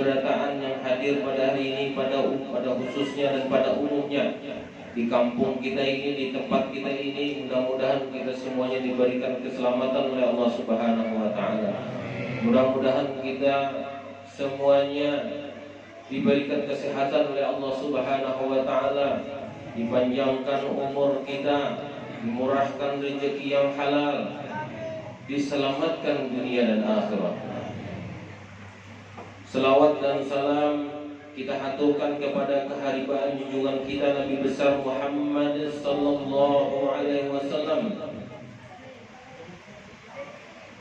keberdataan yang hadir pada hari ini, pada khususnya dan pada umumnya di kampung kita ini, di tempat kita ini. Mudah-mudahan kita semuanya diberikan keselamatan oleh Allah Subhanahu wa taala. Mudah-mudahan kita semuanya diberikan kesehatan oleh Allah Subhanahu wa taala, dipanjangkan umur kita, dimurahkan rezeki yang halal, diselamatkan dunia dan akhirat. Selawat dan salam kita haturkan kepada keharibaan junjungan kita Nabi besar Muhammad sallallahu alaihi wasallam,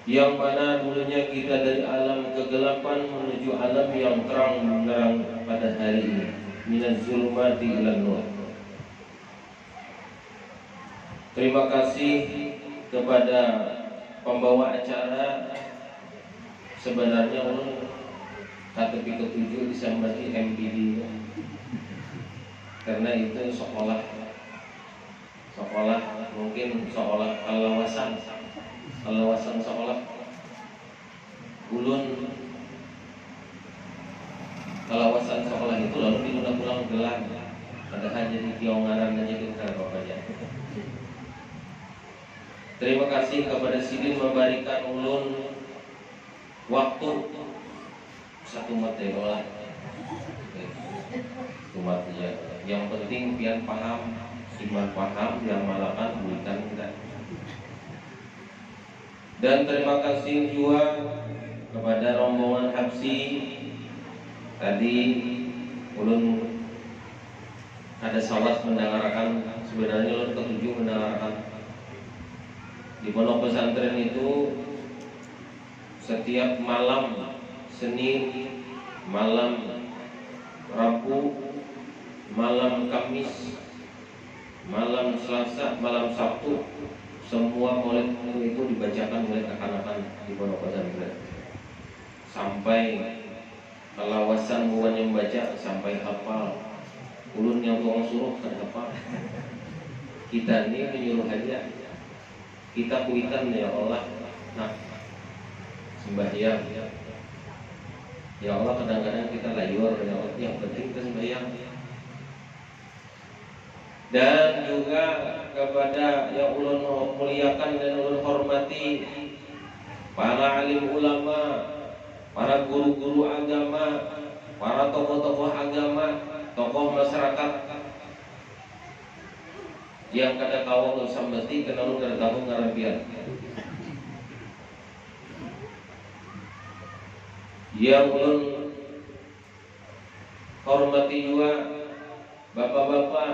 yang mana dulunya kita dari alam kegelapan menuju alam yang terang benderang pada hari ini, minaz zulumati ilan nur. Terima kasih kepada pembawa acara. Sebenarnya KTP ke-7 disambati MPD, karena itu sekolah mungkin sekolah alawasan sekolah ulun alawasan sekolah itu lalu diulang-ulang gelar, padahal jadi kiongaran aja kita bapaknya. Terima kasih kepada Sidin memberikan ulun waktu satu materi lah, umat ya. Yang penting pian paham, iman paham, diamalkan, bukan tidak. Dan terima kasih juga kepada rombongan Habsi. Tadi ulun ada salat mendengarkan, sebenarnya ulun ketujuh mendengarkan di pondok pesantren itu setiap malam Senin, malam Rabu, malam Kamis, malam Selasa, malam Sabtu, semua maulid itu dibacakan oleh anak-anak di pondok pesantren. Sampai kalawasan bukan yang baca sampai hafal. Ulun yang tuang suruh kan hafal. Kita ini menyuruh aja. Kita kuitan ya Allah. Nah, sembahyang. Ya Allah, kadang-kadang kita layur, ya Allah, yang penting kita sembahyang. Dan juga kepada yang ulun muliakan dan ulun hormati para alim ulama, para guru-guru agama, para tokoh-tokoh agama, tokoh masyarakat yang kada kawal sambati kenal kada tahu ngarabian. Yang ulun hormati juga bapak-bapak,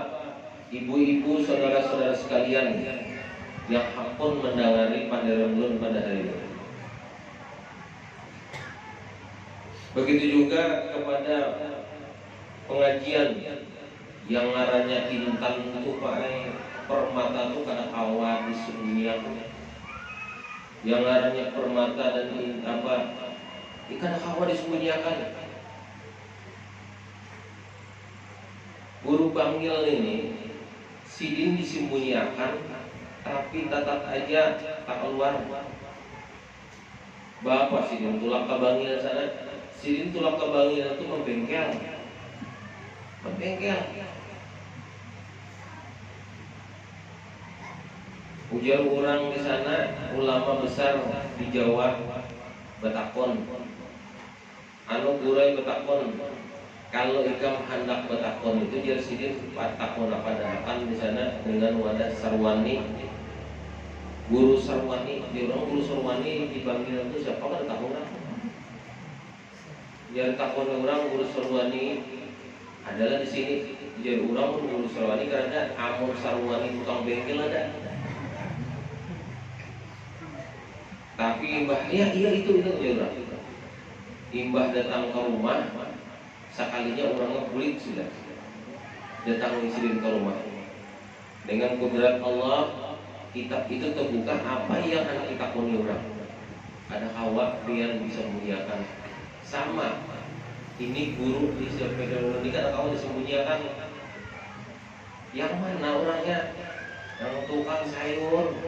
ibu-ibu, saudara-saudara sekalian yang ampun mendengari pandangan ulun pada hari ini. Begitu juga kepada pengajian yang ngarannya intan tupai permata itu karena awal di dunia, yang ngarannya permata dan ikan hawa disembunyikan. Guru panggil ini Sidin disembunyikan, tapi tatat aja tak keluar. Bapak Sidin tulak ke bangil sana. Sidin tulak ke bangil itu membengkel. Ujar orang di sana, ulama besar di Jawa betakon. Anu gurai betakon, kalau ikam hendak betakon itu dia Sidin betakon apa dahakan di sana dengan wadah sarwani, guru sarwani. Dia orang guru sarwani dipanggil itu siapa kan tahu lah. Dia takon orang guru sarwani adalah di sini. Jadi orang guru sarwani karena amur sarwani tukang bengkel ada. Tapi imbah iya itu dia orang. Imbah datang ke rumah, sekalinya orangnya kulit sudah datang Sidin ke rumah. Dengan kudrat Allah, kitab itu terbuka apa yang anak kita koni orang. Ada hawa biar bisa muliakan. Sama, ini guru di sepeda ini kan kau disembunyikan. Yang mana orangnya? Yang tukang sayur.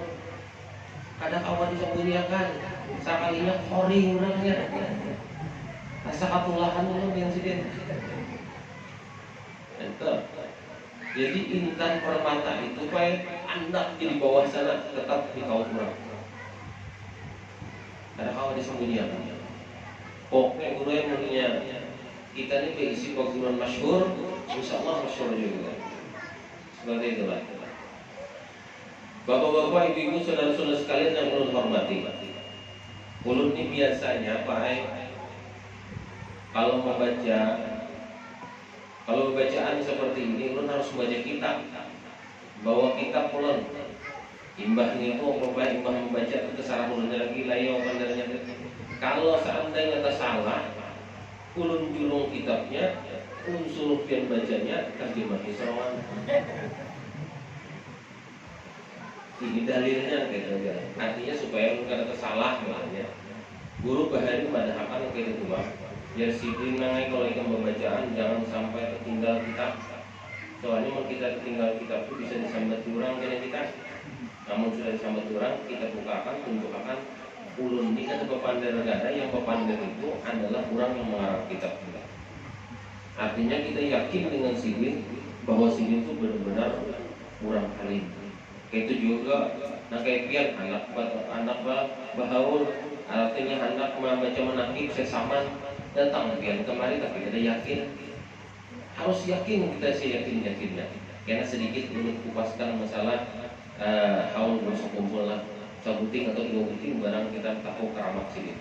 Ada kawan disembunyikan, sekalinya kori orangnya. rasa katulahan lu yang sidin. Itu. Jadi intan permata itu supaya anak di bawah sana tetap di kaum kurang. Karena kau disembunyikan. Pokoknya guru yang punya kita ini berisi perguruan masyhur, insya Allah masyhur juga. Seperti itulah. Bapak-bapak, ibu-ibu, saudara-saudara sekalian yang ulun hormati. Ulun ini biasanya Pak, kalau bacaan seperti ini, ulun harus membaca kitab. Bawa kitab ulun. Imbah ini imbah membaca kesalahan ulun lagi layo pandarnya. Kalau seandainya salah, ulun julung kitabnya, ulun suruh pian bacanya, terjemah Israwan. Ini dalilnya gitu aja. Artinya supaya ulun kada salah makanya. Guru bahari madhakan kayak gitu bang. Biar sidin nangai kalau ikan pembacaan jangan sampai tertinggal kitab. Soalnya mau kita tertinggal kitab itu bisa disambat orang kena kita. Namun sudah disambat orang, kita bukakan, tunjukkan ulun ini kan pepandar negara yang pepandar itu adalah orang yang mengarang kitab kita. Artinya kita yakin dengan sidin bahwa sidin itu benar-benar orang alim. Itu juga nah kayak pian anak bahaul artinya anak membaca menakib sesaman datang pian kemari tapi kita yakin harus yakin kita yakinnya karena sedikit belum kupaskan masalah haul bersekumpul lah sebuting atau 2 buting barang kita tahu keramat sedikit.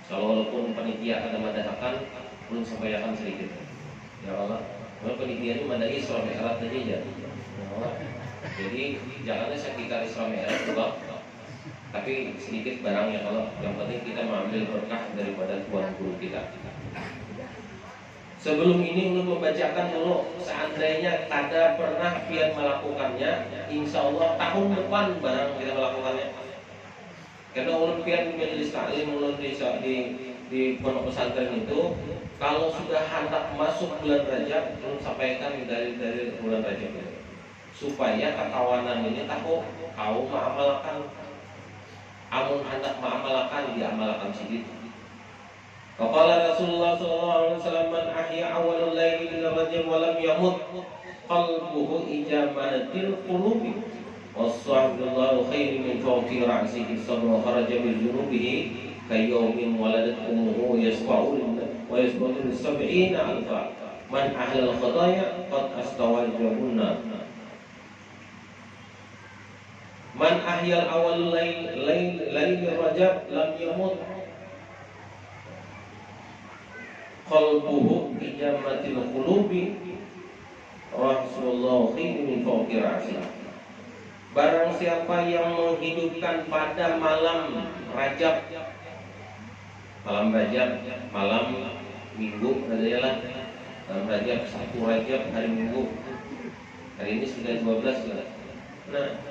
Walaupun panitia ada madahakan belum sampaikan sedikit. Ya Allah, panitia ini madai Isra Mi'raj aja ya. Jadi janganlah sekitar Isra Mi'raj juga, tapi sedikit barangnya kalau yang penting kita mengambil berkah daripada Tuhan guru kita. Sebelum ini untuk membacakan dulu, seandainya kada pernah pian melakukannya, insya Allah tahun depan barang kita melakukannya. Karena ulun pian di majelis taklim ulun di pondok pesantren itu, kalau sudah hendak masuk bulan Rajab, ulun sampaikan dari bulan Rajab itu, supaya kekawanan ini tahu kau mengamalkan, amun hendak mengamalkan diamalkan sedikit. Faqala Rasulullah sallallahu alaihi wasallam man ahya awalul laili min rajab wa lam yamut qalbuhu ijamatil qulubi was-sahibullahu khairu min fawqi ra'sihi sabra kharaja bil junubihi kayyawmin waladat ummuhu yasfa'u wa yasbatu lis-sab'ina alfa man ahlal khataya qad astawajabunna man ahyal awalul laili rajab lam yamut qalbuhu ijamatil qulubi Rasulullah min fawqi ra'sihi. Barang siapa yang menghidupkan pada malam Rajab, malam Minggu adalah malam Rajab, 1 Rajab hari Minggu. Hari ini sudah 12 ya. Nah,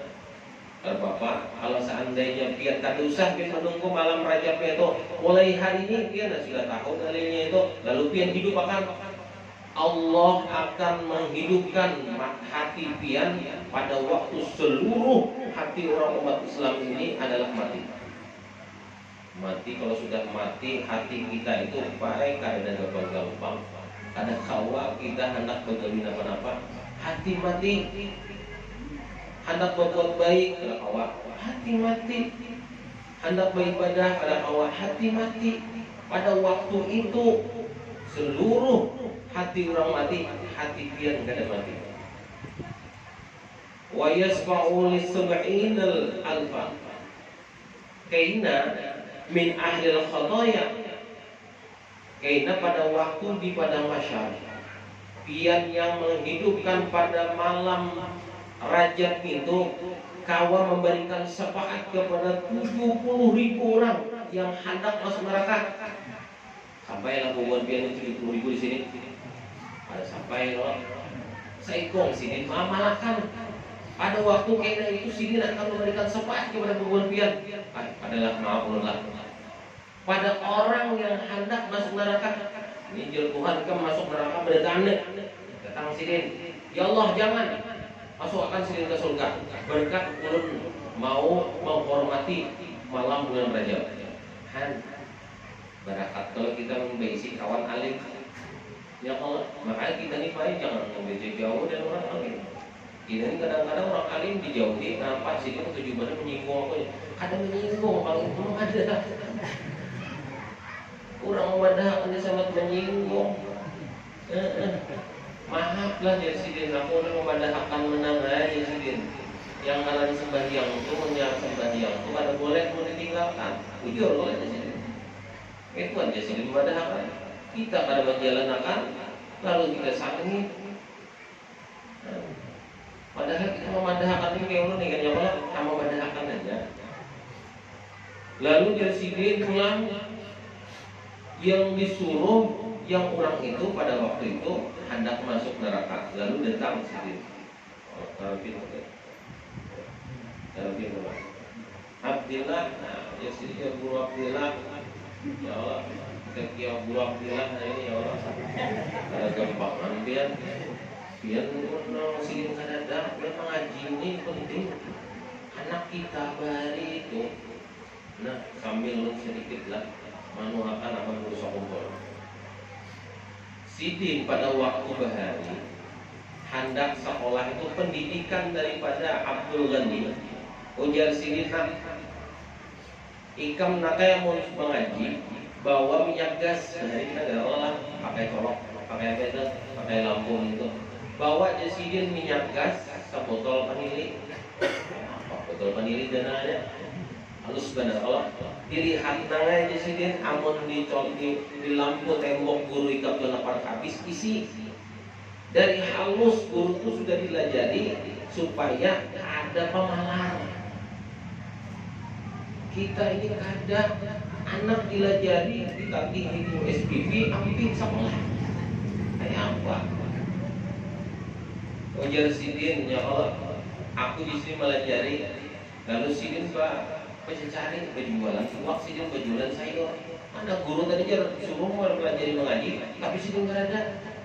Bapak, kalau seandainya pian tak usah pian menunggu malam Rajab itu, mulai hari ini pian sudah tahu dalilnya itu, lalu pian hidup akan Allah akan menghidupkan hati pian pada waktu seluruh hati orang umat Islam ini adalah mati. Mati kalau sudah mati hati kita itu baik kada gampang. Ada kawa kita hendak bergawin apa-apa, hati mati. Hendak berbuat baik adalah awak hati mati, hendak beribadah adalah awak hati mati. Pada waktu itu seluruh hati orang mati, hati pian kada mati. Wa yasma'u lis-sab'inal alfa kaina min ahlil khataya, kaina pada waktu di padang mahsyar pian yang menghidupkan pada malam Rajab itu kawa memberikan syafaat kepada 70.000 orang yang hendak masuk neraka. Sampailah hubungan pian 70.000 di sini. Ada sampai loh. Saikong sini mamalakan. Pada waktu kena itu sini akan memberikan syafaat kepada hubungan pian. Adalah maafullah. Pada orang yang hendak masuk neraka. Ini jil Tuhan ke masuk neraka berdatang. Datang sini. Ya Allah jangan. Masuk akan sini ke surga berkat ulun mau menghormati malam bulan Rajab. barakat kalau kita membaisi kawan alim. Ya Allah, makanya kita nih Pak jangan ngambil jauh dan orang alim. Kita ini kadang-kadang orang alim dijauhi, nampak sih dia tujuannya menyinggung aku. Kadang menyinggung, kalau itu ada. Kurang memadahkan dia sangat menyinggung. Maaflah ya Sidin, aku udah memadahkan menang aja Sidin. Yang kalian sembahyang itu menyiap sembahyang itu kada boleh mau ditinggalkan. Jujur boleh Sidin. Itu aja Sidin memadahkan. Kita kada menjalankan, lalu kita sangit. Padahal kita memadahkan ini kayak nih kan ya Allah, kita memadahkan aja. Lalu dia Sidin pulang, yang disuruh yang orang itu pada waktu itu hendak masuk neraka, lalu datang Sidin. Abdillah, nah ya Sidin ya Guru Abdillah, ya Allah, kita kia Guru Abdillah ini ya Allah, ada gampangan biar Sidin kadang dia mengaji ini penting, anak kita bari itu. Nah sambil sedikit lah manuakan apa berusaha kumpul. Sidin pada waktu bahari hendak sekolah itu pendidikan daripada Abdul Ghani. Ujar Sidin ikam naka yang mau mengaji bawa minyak gas dari kita nggak olah pakai colok pakai apa itu pakai lampu itu bawa aja Sidin minyak gas sebotol panili botol panili dan ada halus benar kalau dilihat nangnya aja Sidin amun di lampu tembok guru ikap lapar habis isi dari halus guru itu sudah dilajari supaya ada pemalar. Kita ini ada anak dilajari ditagih itu SPP amping sekolah kayak apa? Ujar Sidin ya Allah, aku di sini melajari. Lalu Sidin cari berjualan uang Sidin berjualan sayur. Ada guru tadi suruh pelajari mengaji, tapi Sidin nggak ada.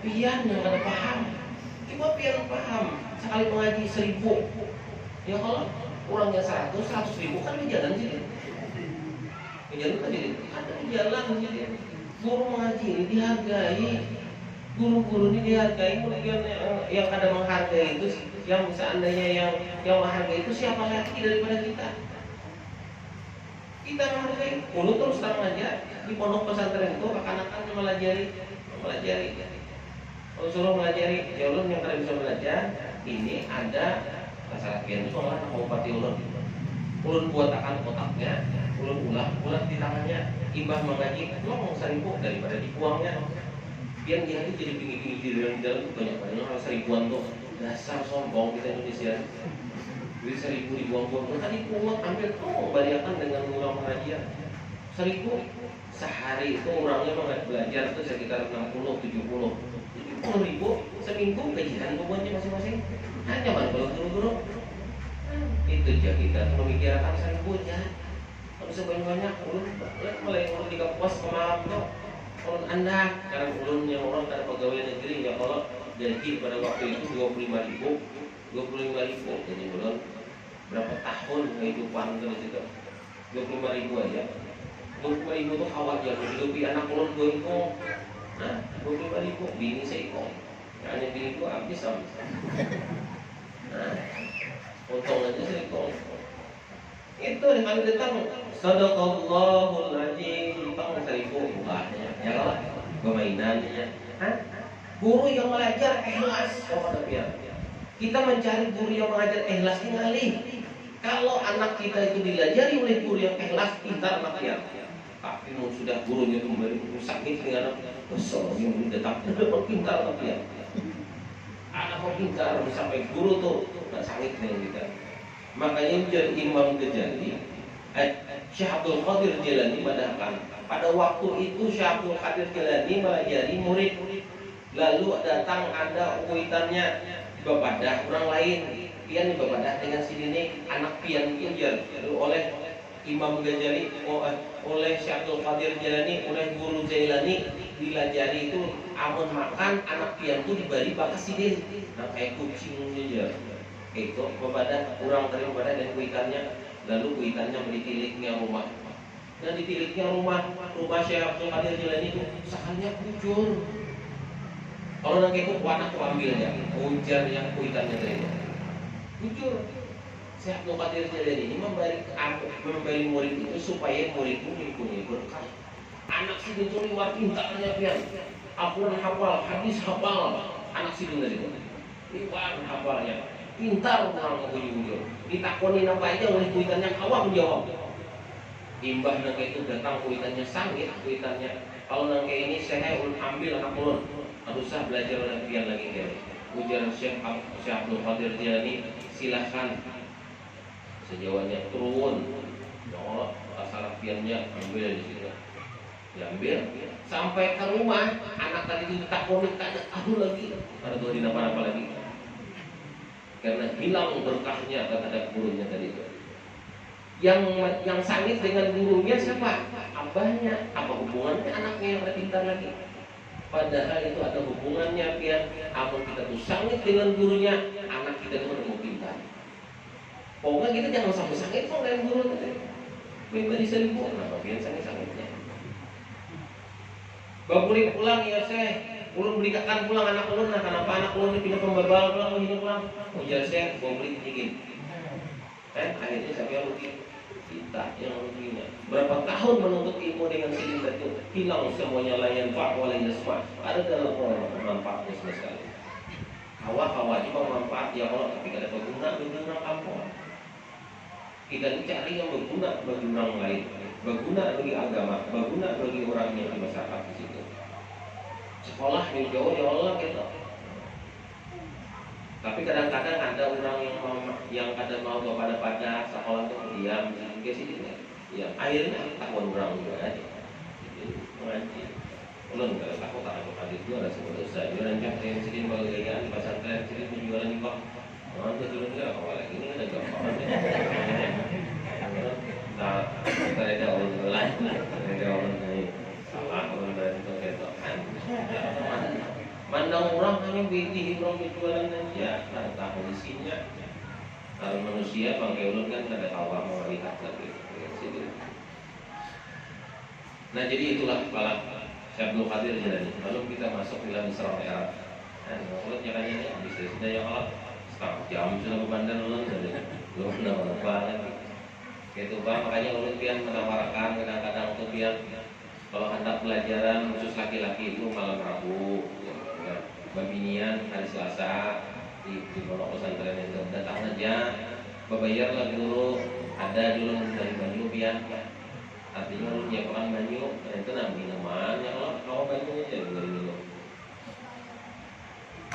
Pian yang nggak paham. Coba pian paham sekali mengaji 1000. Ya Allah, kurangnya 100.000 kan di jalan Sidin. Jalan kan jadi ada di jalan jadi guru mengaji ini dihargai, guru-guru ini dihargai. Kemudian yang kadang menghargai itu yang seandainya yang menghargai itu siapa lagi daripada kita? Kita menghargai. Dulu terus terang aja di pondok pesantren itu anak-anak melajari. Kalau suruh melajari, ya ulun yang kalian bisa belajar ini ada masalah kian itu orang mau pati ulun buat akan kotaknya. Ulah di tangannya imbah mengaji ngomong 1000 daripada dibuangnya biar dia itu jadi tinggi-tinggi di dalam banyak orang 1000-an tuh dasar sombong kita Indonesia duit 1000 dibuang-buang tuh tadi pungut ambil tuh baliakan dengan orang pengajian 1000 sehari itu orangnya belajar itu sekitar 60-70 ribu seminggu gajian bebannya masing-masing hanya kalau guru-guru itu aja kita memikirkan 1000 aja bisa banyak ulun mulai ulun tiga puas ke malam tuh ulun anda sekarang ulun yang orang kada pegawai negeri ya kalau gaji pada waktu itu 25.000 jadi ulun berapa tahun kehidupan terus itu 25.000 aja 25.000 tuh awal ya hidupi anak ulun 2 ekor nah 25.000 bini seekor hanya bini gua habis nah untung aja seekor itu kali datang sadaqallahul azim tang 1000 ulahnya ya kalau permainannya guru yang mengajar ikhlas kepada dia kita mencari guru yang mengajar ikhlas ini kalau anak kita itu dilajari oleh guru yang ikhlas pintar anaknya tapi mau sudah gurunya kembali sakit dengan besar yang datang pintar anaknya anak mau pintar sampai guru tuh nggak sakit dengan kita. Makanya jadi Imam Ghazali Syekh Abdul Qadir Jilani madahkan pada waktu itu Syekh Abdul Qadir Jilani melajari murid lalu datang ada kuitannya bebadah orang lain pian bebadah dengan sini anak pian ujar oleh Imam Ghazali oleh Syekh Abdul Qadir Jilani oleh Guru Jailani dilajari itu amun makan anak pian itu diberi bakas sidin nah kayak kucing aja itu kepada kurang dari kepada dan kuitannya lalu kuitannya beli tiliknya rumah Dan ditilitnya rumah Syekh Abdul Qadir Jilani itu sakalnya bujur. Kalau nang itu anak aku ambil ya, ujar yang kuitannya dari itu. Bujur. Syekh Abdul Qadir Jilani ini memberi murid itu supaya murid itu mempunyai berkah. Anak sidin itu luar pintarnya pian. Al-Quran hafal, hadis hafal. Anak sidin dari itu. Luar hafalnya. Pintar orang bujur. Ditakoni apa aja oleh kuitannya awak menjawab. Imbah nangke itu datang kuitannya sangit, kuitannya kalau nangke ini saya ambil anak ulun, haruslah belajar pian lagi dia. Ujar Syekh Abdul Qadir Jilani, silahkan sejauhnya turun, no, asal piannya ambil di situ, diambil sampai ke rumah anak tadi itu ditakoni tanya aku lagi, ada tuh di apa lagi, karena hilang berkahnya terhadap gurunya tadi itu. Yang sangit dengan gurunya siapa? Abahnya. Apa hubungannya anaknya yang lebih pintar lagi? Padahal itu ada hubungannya biar apa kita tuh sangit dengan gurunya, anak kita itu udah pintar. Pokoknya kita jangan sampai sangit kok dengan guru tadi. Memang diselingkuh, kenapa biar sangit-sangitnya? Baguli pulang ya ulun belikan pulang anak ulun, nah kenapa anak ulun pindah pembabal pulang? Ujar saya, baguli dikit. Akhirnya saya rugi. Kita yang ruginya berapa tahun menuntut ilmu dengan sidin itu hilang semuanya, layan pak wala yasma. Ada dalam manfaatnya sama sekali. Hawa cuma manfaat ya Allah, tapi kada berguna bagi orang kampung. Kita cari yang berguna bagi orang lain, berguna bagi agama, berguna bagi orang yang di masyarakat di situ. Sekolah yang jauh ya Allah gitu. Tapi kadang-kadang ada orang yang kadang mau pada sekolah itu diam, ke sini ya akhirnya takut orang juga aja. Mengaji. Ulun kalau takut hadis itu ada sebuah dosa. Dia rancang yang sini kalau gayaan di pasar tren sini penjualan di kok. Nanti dulu enggak awal lagi ini ada gampang. Nah, kita ada orang lain, ada orang lain. Salah orang lain itu kayak kan. Mandang orang hanya beti orang berjualan aja, tak tahu isinya. Kalau manusia bangkai ulun kan ada tawa mau lihat lagi. Nah jadi itulah balap Syekh Abdul Qadir Jilani. Lalu kita masuk dalam Isra Mi'raj. Nah, maksudnya jalannya bisa sudah ya Allah setengah jam sudah ke bandar ulun jadi belum ada banget. Gitu bang, makanya ulun pian menawarkan kadang-kadang tuh pian kalau hendak pelajaran khusus laki-laki itu malam Rabu. Babinian hari Selasa di pondok pesantren itu datang aja, berbayar lagi dulu, ada dulu dari Banyu pian, artinya lu nyiapkan Banyu, itu nama minuman, ya kalau Banyunya jadi dari minum.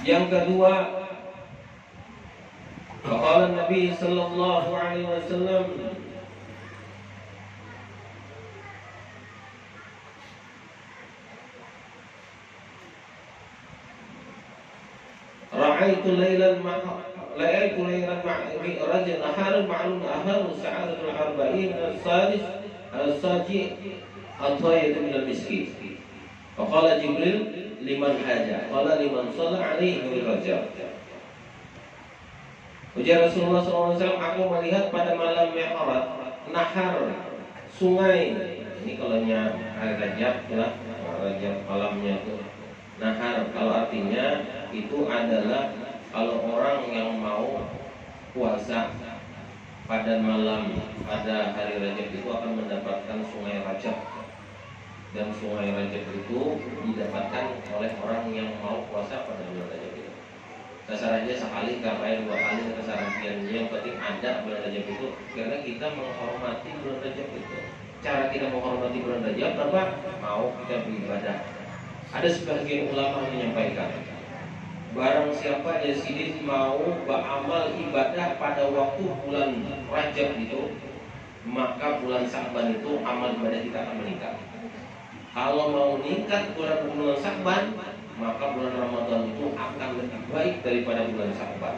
Yang kedua, qala Nabi sallallahu alaihi wasallam, Ra'aitu lailan mi'raj nahar ma'lum ahar sa'adatul arba'in as-sadis as-saji atayatu min al-miskin. Faqala Jibril liman haja, qala liman shalla alaihi wa rajab. Ujar Rasulullah SAW, aku melihat pada malam Mi'raj nahar, sungai. Ini kalaunya hari Rajab ya, Rajab malamnya itu nahar, kalau artinya itu adalah kalau orang yang mau puasa pada malam pada hari Rajab itu akan mendapatkan sungai Rajab, dan sungai Rajab itu didapatkan oleh orang yang mau puasa pada bulan Rajab itu. Sasarannya sekali, kapai dua kali, kesarannya yang penting ada bulan Rajab itu, karena kita menghormati bulan Rajab itu. Cara kita menghormati bulan Rajab apa? Mau kita beribadah. Ada sebagian ulama menyampaikan, barang siapa dari sini mau beramal ibadah pada waktu bulan Rajab itu, maka bulan Sa'ban itu amal ibadah kita akan meningkat. Kalau mau meningkat bulan Sa'ban, maka bulan Ramadan itu akan lebih baik daripada bulan Sa'ban.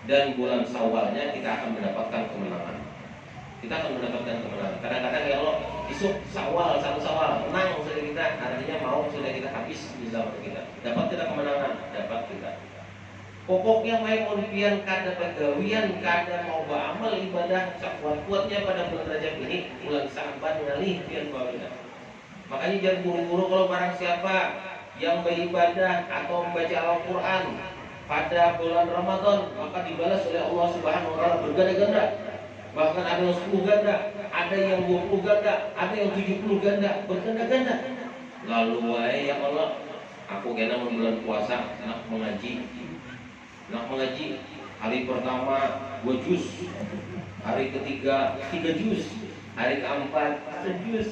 Dan bulan Syawalnya kita akan mendapatkan kemenangan. Kita akan mendapatkan kemenangan. Kadang-kadang ya Allah, isuk Syawal, satu Syawal, menang sudah kita, artinya mau sudah kita habis di zaman kita. Dapat kita kemenangan, dapat kita. Pokoknya main pian kada pagawian, kada mau beramal ibadah sekuat-kuatnya pada bulan Rajab ini, bulan Sa'ban ngalih pian bawina. Makanya jangan buru-buru kalau barang siapa yang beribadah atau membaca Al-Quran pada bulan Ramadan, maka dibalas oleh Allah Subhanahu wa taala berganda-ganda. Bahkan ada yang 10 ganda, ada yang 20 ganda, ada yang 70 ganda, berganda-ganda. Lalu wahai ya Allah, aku kena bulan puasa nak mengaji. Hari pertama 2 juz, hari ketiga 3 juz, hari keempat 1 juz,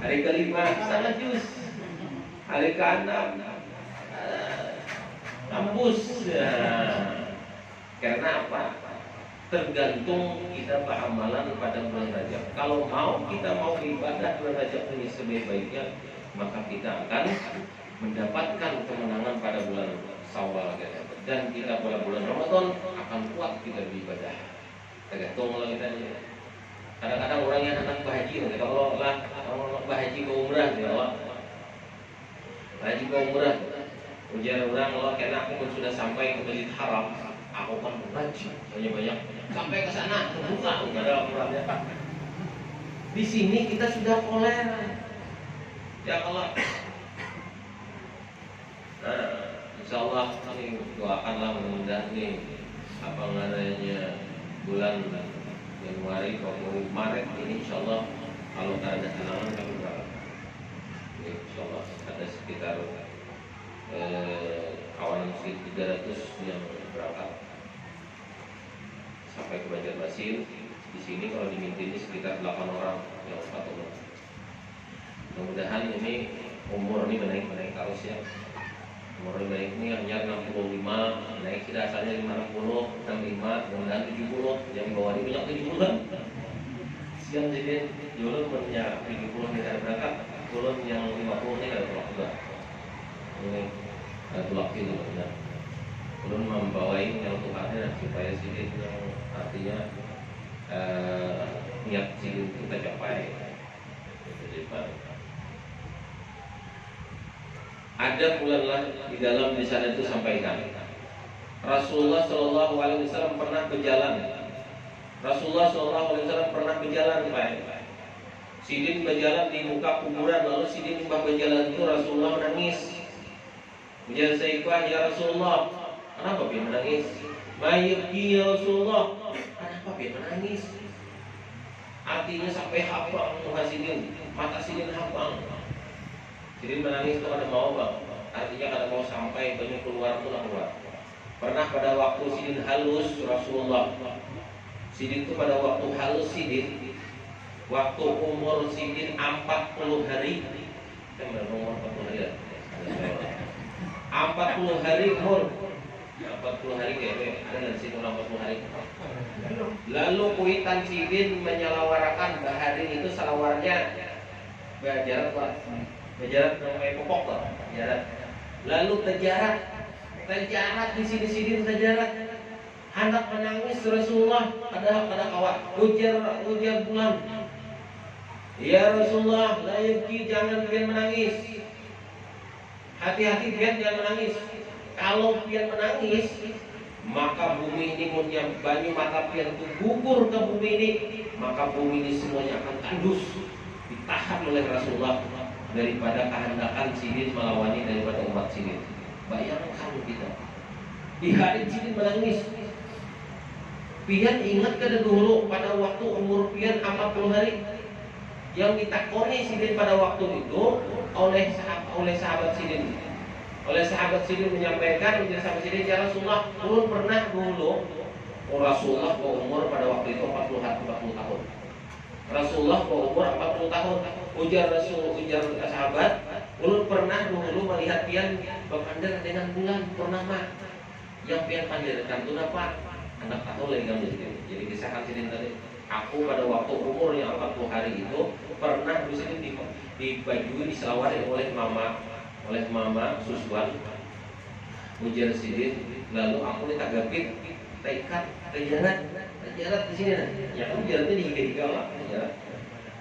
hari kelima 1 juz, hari keenam kampus. Karena apa? Tergantung kita beramalan pada bulan Rajab. Kalau kita mau ibadah bulan Rajab ini sebaik-baiknya, maka kita akan mendapatkan kemenangan pada bulan Syawal, dan kita pada bulan Ramadan akan kuat kita beribadah. Tergantung kalau kita. Kadang-kadang orang yang anak berhaji, kalau berhaji ke umrah, haji ke umrah, ujar orang kalau karena aku pun sudah sampai ke Masjidil Haram, aku kan berhaji banyak sampai ke sana, buka ada umrahnya. Di sini kita sudah toleran. Ya Allah. Insya Allah kami doakanlah mudah-mudahan nih apa namanya bulan Januari atau Maret ini, Insya Allah kalau tak ada halangan kami berangkat. Insya Allah ada sekitar kawanan 300 yang berangkat sampai ke Banjarmasin. Di sini kalau diminta ini sekitar 8 orang yang 4 orang. Mudah-mudahan ini umur ini menaik terus ya. Umur naik ini hanya 65, naik sudah asalnya 50, 65, mudah-mudahan 70, yang bawah ini banyak 70-an. Siang jadi julun banyak 70 negara berangkat, julun yang 50 ini ada tulak juga. Ini ada tulak itu benar. Julun membawai yang Tuhannya supaya sidin yang artinya niat sidin kita capai. Jadi ada bulanlah di dalam di sana itu sampaikan. Rasulullah Shallallahu Alaihi Wasallam pernah berjalan. Pak. Sidin berjalan di muka kuburan, lalu Sidin berjalan itu Rasulullah menangis. Ujar Sayyidina ya Rasulullah, kenapa dia menangis? Mayibki ya Rasulullah, kenapa dia menangis? Artinya sampai habang muka Sidin, mata Sidin habang. Sidin menangis itu kada mau bang, artinya kada mau sampai banyak keluar. Pernah pada waktu Sidin halus Rasulullah, Sidin itu pada waktu halus Sidin, waktu umur Sidin 40 hari, umur 40 hari ya, 40 hari umur, 40 hari kayaknya ada di situ 40 hari. Lalu kuitan Sidin menyelawarakan bahari itu selawarnya berjarak namanya popok lah, jarak. Lalu terjarak di sini terjarak. Hendak menangis Rasulullah ada kawat. Ujar bulan. Ya Rasulullah, la yabki, jangan pian menangis. Hati-hati pian jangan menangis. Kalau pian menangis, maka bumi ini punya banyu mata pian itu gugur ke bumi ini, maka bumi ini semuanya akan tandus, ditahan oleh Rasulullah daripada kehendakan Sidin melawani daripada umat Sidin. Bayangkan kita di hari Sidin menangis. Pian ingat kada dulu pada waktu umur pian 40 hari yang ditakoni Sidin pada waktu itu oleh sahabat Sidin. Oleh sahabat Sidin menyampaikan ujar sahabat Sidin, ya Rasulullah, ulun pernah dulu Rasulullah berumur pada waktu itu 40 tahun. Rasulullah berumur 40 tahun. Ujar sahabat, ulun pernah dulu melihat pian berpandang dengan bulan purnama. Yang pian pandirkan itu apa? Anak tahu lagi kan jadi kisahkan Sidin tadi. Aku pada waktu umur yang 40 hari itu pernah di sini dibajui diselawari oleh mama Suswan. Ujar Sidin, lalu aku ditagapin, tekat, terjarat di sini. Ya kan jaratnya di higa lah, jarat.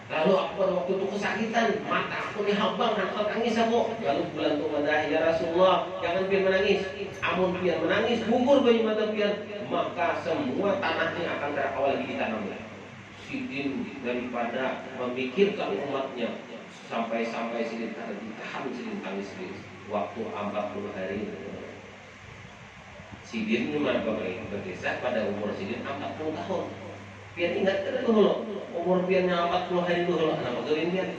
Lalu aku pada waktu itu kesakitan, mata aku nih habang, aku nangis aku. Lalu bulan tumadah, ya Rasulullah, jangan pian menangis. Amun pian menangis, gugur banyu mata pian, maka semua tanahnya akan terakawal lagi ditanam. Sidin daripada memikirkan umatnya, sampai Sidin kada ditahan Sidin tangis waktu 40 hari. Sidin cuma berkisah pada umur Sidin 40 tahun. Pian ingat kan dulu umur piannya 40 hari dulu, kenapa turin pian?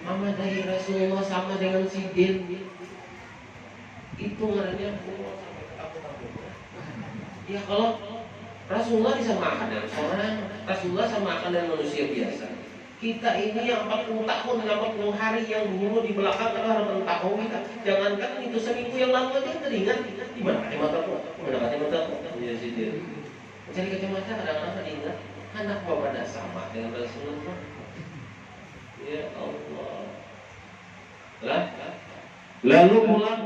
Mama dari Rasulullah sama dengan Sidin. Itu ngarannya umur sampai 40 tahun. Ya kalau Rasulullah bisa makan dengan orang, Rasulullah sama makan dengan manusia biasa. Kita ini yang 40 tahun, 40 hari yang dulu di belakang adalah orang tahu kita. Jangankan itu seminggu yang lalu aja teringat. Di mana kacamata kok? Mana kacamata kok? Ya Sidin. Mencari kacamata kadang-kadang ingat anak bapak dah sama dengan Rasulullah. Ya Allah. Lalu pulang.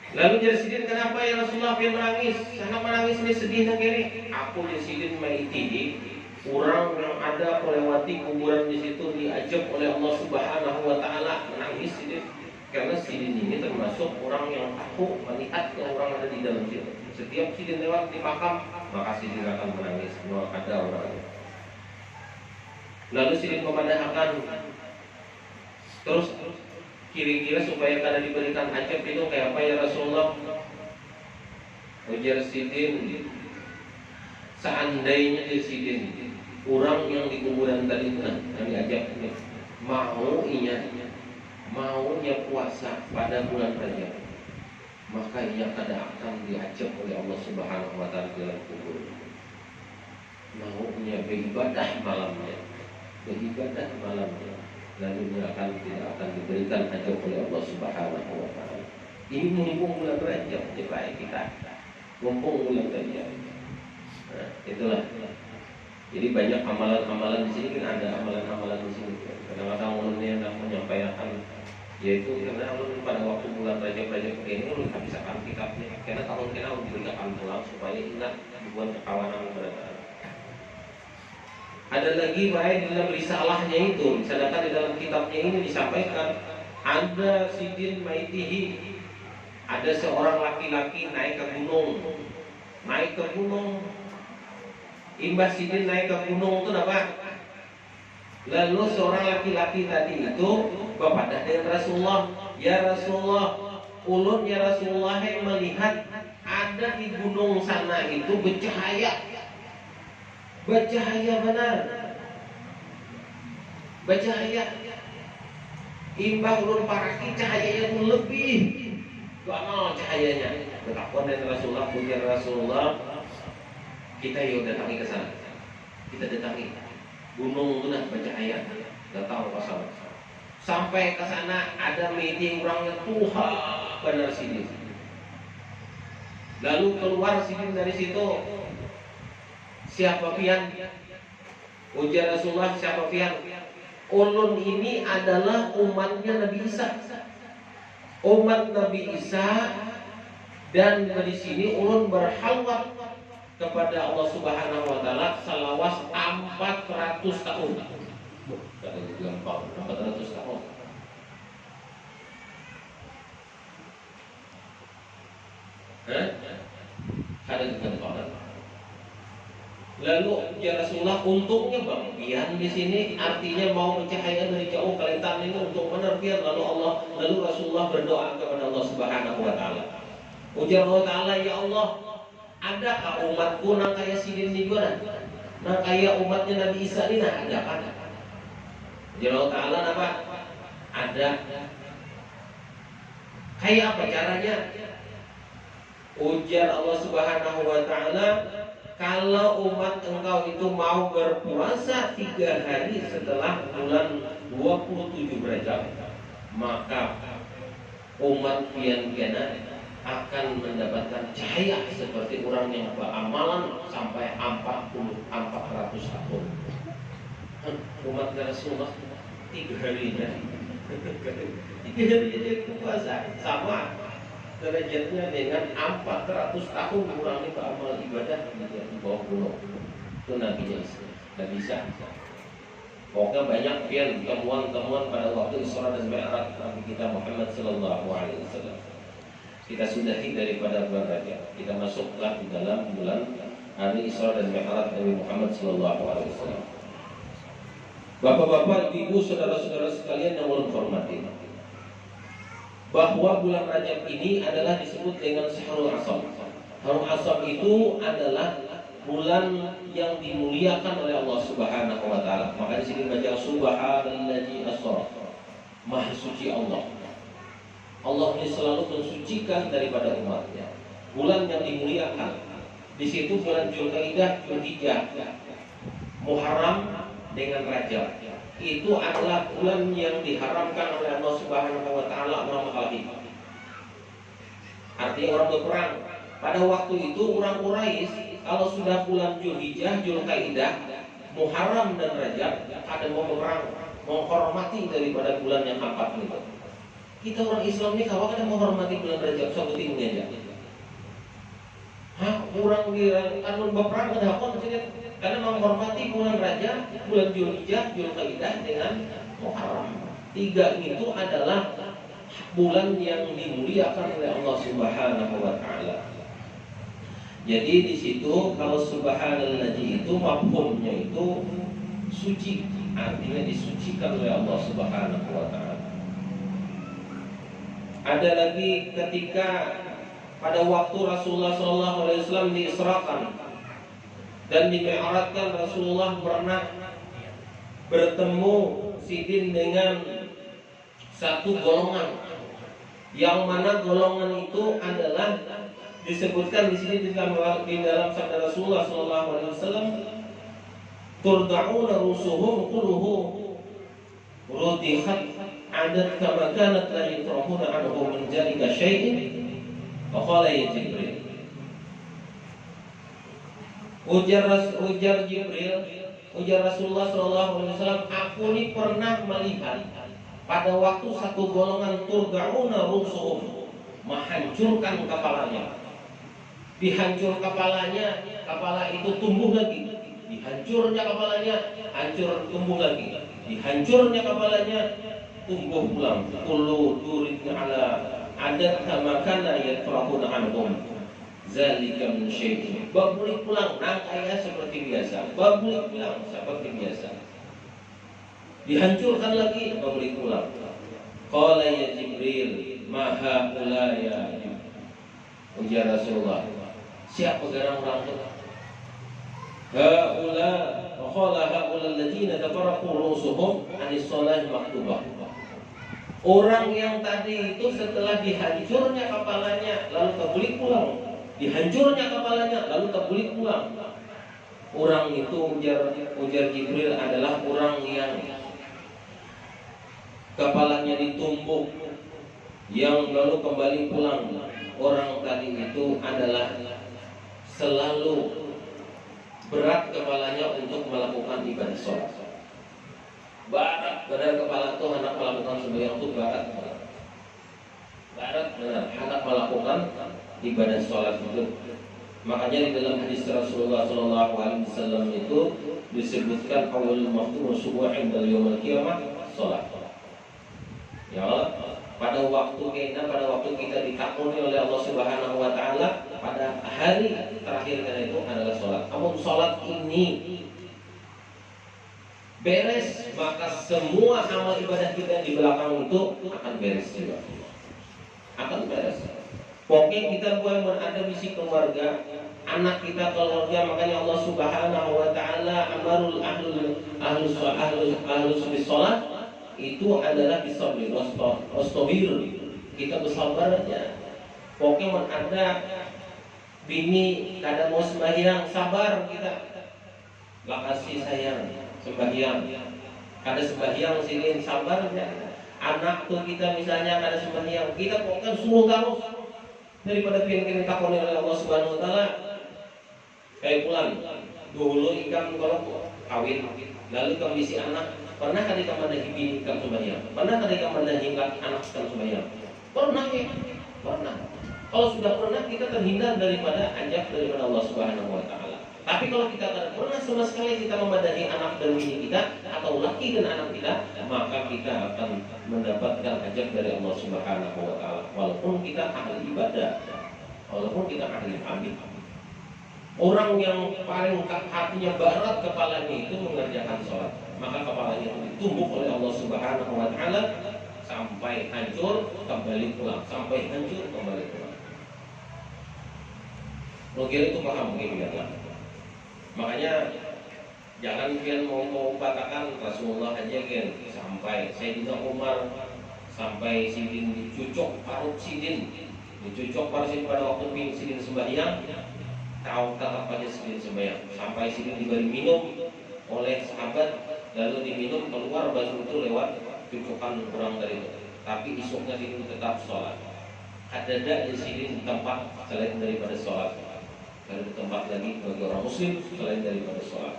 Lalu jadi Sidin, kenapa ya Rasulullah yang menangis? Sangat menangis ini sedih negeri. Aku jadi Sidin maiti. Orang yang ada melewati kuburan di situ diajak oleh Allah Subhanahu Wa Taala menangis Sidin. Karena Sidin ini termasuk orang yang tahu melihat yang orang ada di dalam situ. Setiap Sidin lewat di makam, maka Sidin akan menangis. Mau ada orang. Lalu Sidin memandangkan terus kira-kira supaya kada diberikan ajab itu kayak apa ya Rasulullah? Ujar Sidin, seandainya di Sidin orang yang di kuburan tadi itu yang diajak ini maunya puasa pada bulan Rajab, maka ia kada akan diajak oleh Allah Subhanahu Wa Taala dalam kubur. Maunya beribadah malamnya, lalu tidak akan diberikan ajab oleh Allah Subhanahu Wa Taala. Ini mumpung bulan Rajab, baik kita mumpung bulan Rajab. Nah, itulah. Jadi banyak amalan-amalan di sini, kan ada amalan-amalan di sini. Kadang-kadang ulun yang menyampaikan, yaitu karena ulun pada waktu bulan Rajab ini ulun habiskan kitabnya. Karena tahun kena ulun diberikan pulang supaya ingat dibuat kekawanan mereka. Ada lagi baik di dalam risalahnya itu, sedangkan di dalam kitabnya ini disampaikan ada Sidin maitihi, ada seorang laki-laki naik ke gunung. Imbas Sidin naik ke gunung itu apa? Lalu seorang laki-laki tadi itu berpadah dengan Rasulullah. Ya Rasulullah, ulun ya Rasulullah yang melihat ada di gunung sana itu bercahaya benar. Bercahaya. Imbah ulun paraki cahayanya itu lebih. Gimana cahayanya? Bertakwa dengan Rasulullah, punya Rasulullah. Kita yuk datangi ke sana. Kita datangi gunung itu dah bercahaya. Datang ke sana. Sampai ke sana ada meeting orangnya Tuhan benar sini. Lalu keluar sini dari situ. Siapa pian? Ujar Rasulullah, siapa pian? Ulun ini adalah umatnya Nabi Isa. Umat Nabi Isa, dan di sini ulun berhalwat kepada Allah Subhanahu Wa Taala selawas 400 tahun. Kada gampang, 400 tahun. Kada gampang. Lalu ya Rasulullah, untungnya bang pian di sini artinya mau mencahaya dari jauh kalian ini untuk menerbian. Lalu Rasulullah berdoa kepada Allah Subhanahu Wa Taala. Ujar Allah Taala, ya Allah, adakah umatku nang kaya Sidin di gua, nang kaya umatnya Nabi Isa ini ada kan? Ujar Allah Taala apa? Ada. Kayak apa caranya? Ujar Allah Subhanahu Wa Taala, kalau umat engkau itu mau berpuasa 3 hari setelah bulan 27 Rajab, maka umat pian-piana akan mendapatkan cahaya seperti orang yang beramalan sampai 400 tahun. Umat Rasulullah 3 harinya 3 hari jadi puasa sama derajatnya dengan 400 tahun mengurangi ke amal ibadah di bawah gunung. Itu Nabi Isa. Nggak bisa. Pokoknya banyak temuan-temuan pada waktu Isra dan Mi'raj Nabi kita Muhammad Sallallahu Alaihi Wasallam. Kita sudahi daripada bulan Rajab. Kita masuklah di dalam bulan hari Isra dan Mi'raj Nabi Muhammad Sallallahu Alaihi Wasallam. Bapak-bapak, ibu, saudara-saudara sekalian yang Allah hormati, bahwa bulan Rajab ini adalah disebut dengan Syahrul Asam. Syahrul Asam itu adalah bulan yang dimuliakan oleh Allah Subhanahu wa taala. Maka di sini baca subhanallazi asra. Maha suci Allah. Allah ini selalu mensucikan daripada umatnya. Bulan yang dimuliakan. Di situ bulan Dzulqa'dah, Dzulhijjah, Muharram dengan Rajab. Itu adalah bulan yang diharamkan oleh Allah Subhanahu wa taala orang mengkalahi. Artinya orang berperang. Pada waktu itu orang Quraisy kalau sudah bulan Dzulhijjah, Dzulqa'dah, Muharram dan Rajab ada mau berperang, menghormati daripada bulan yang 4 itu. Kita orang Islam ini kalau ada menghormati bulan Rajab sabutin ini aja. Orang kan berperang ada apa maksudnya? Karena menghormati bulan Rajab, bulan Dzulhijjah, Dzulqa'dah dengan Muharram. 3 itu adalah bulan yang dimuliakan oleh Allah Subhanahu wa taala. Jadi di situ kalau subhanallazi itu mafhumnya itu suci, artinya disucikan oleh Allah Subhanahu wa taala. Ada lagi ketika pada waktu Rasulullah SAW diisrakan dan dimi'rajkan, Rasulullah pernah bertemu sidin dengan satu golongan, yang mana golongan itu adalah disebutkan di sini di dalam sabda Rasulullah SAW, turda'una rusuhum quluhu rudihat adat kama kanat la yutrahuna anhu min jalika syai'in wa qala ya Jibril. Ujar Jibril, ujar Rasulullah SAW, aku ini pernah melihat pada waktu satu golongan turda'una rusuhum, menghancurkan kepalanya. Dihancur kepalanya, kepala itu tumbuh lagi. Dihancurnya kepalanya, hancur tumbuh lagi. Dihancurnya kepalanya, tumbuh pulang. Kullu duridna ala adat kama kana yatrahuna anhum zalika min syai'in. Babuli pulang nangkaya seperti biasa. Babuli pulang seperti biasa. Dihancurkan lagi, babuli pulang. Qala ya Jibril, ma haula ya Jibril. Ujar Rasulullah, siapa orang itu? Haula wa qala haula alladziina tafarraqu rusuhum 'anis sholati maktubah. Orang yang tadi itu setelah dihancurnya kepalanya lalu kebalik pulang. Dihancurnya kepalanya lalu kebalik pulang. Orang itu ujar Jibril adalah orang yang kepalanya ditumbuk yang lalu kembali pulang. Orang tadi itu adalah selalu berat kepalanya untuk melakukan ibadah sholat. Berat kepala itu hendak melakukan sembahyang itu berat benar hendak melakukan ibadah sholat itu. Makanya di dalam hadis Rasulullah SAW itu disebutkan awal waktu subuhin dari yaumul qiyamah sholat. Ya Allah, pada waktu kita ditakuni oleh Allah Subhanahu wa taala pada hari terakhir itu adalah sholat. Namun sholat ini beres, maka semua amal ibadah kita di belakang itu akan beres juga. Akan beres. Pokoknya kita buat ada misi keluarga, anak kita keluarga, makanya Allah Subhanahu wa taala amarul ahlus sholat itu adalah bisabir wastabir. Kita bersabar aja. Pokoknya ada bini kada mau sembahyang, sabar kita. Makasih sayang sembahyang. Kada sembahyang silin, sabar aja. Anak tuh kita misalnya kada sembahyang, kita pokoknya suruh terus daripada pian takoni oleh Allah Subhanahu wa taala. Kayak pulang dulu ikam kalau kawin, lalu kondisi anak pernah kali kamu manahi bini kamu sembahyang? Pernah kali kamu manahi anak kamu sembahyang? Pernah ya? Pernah. Kalau sudah pernah, kita terhindar daripada ajab daripada Allah Subhanahu wa taala. Tapi kalau kita tidak pernah sama sekali kita memadahi anak dan bini kita atau laki dan anak kita, maka kita akan mendapatkan ajab dari Allah Subhanahu wa taala. Walaupun kita ahli ibadah, walaupun kita ahli amin. Orang yang paling hatinya barat kepalanya itu mengerjakan sholat, maka kepalanya itu ditumbuk oleh Allah Subhanahu wa taala sampai hancur kembali pulang, sampai hancur kembali pulang. Mungkin itu paham mungkin ya. Makanya jangan kalian mau katakan Rasulullah aja kan sampai Sayyidina Umar sampai sidin dicucuk parut sidin, dicucuk parut sidin pada waktu sidin sembahyang. Tahu tetap pada sidin sembahyang sampai sidin diberi minum oleh sahabat, lalu diminum keluar baju itu lewat cucukan kurang dari itu. Tapi esoknya sidin tetap sholat. Ada di sidin tempat selain daripada sholat. Lalu tempat lagi bagi orang muslim selain daripada sholat.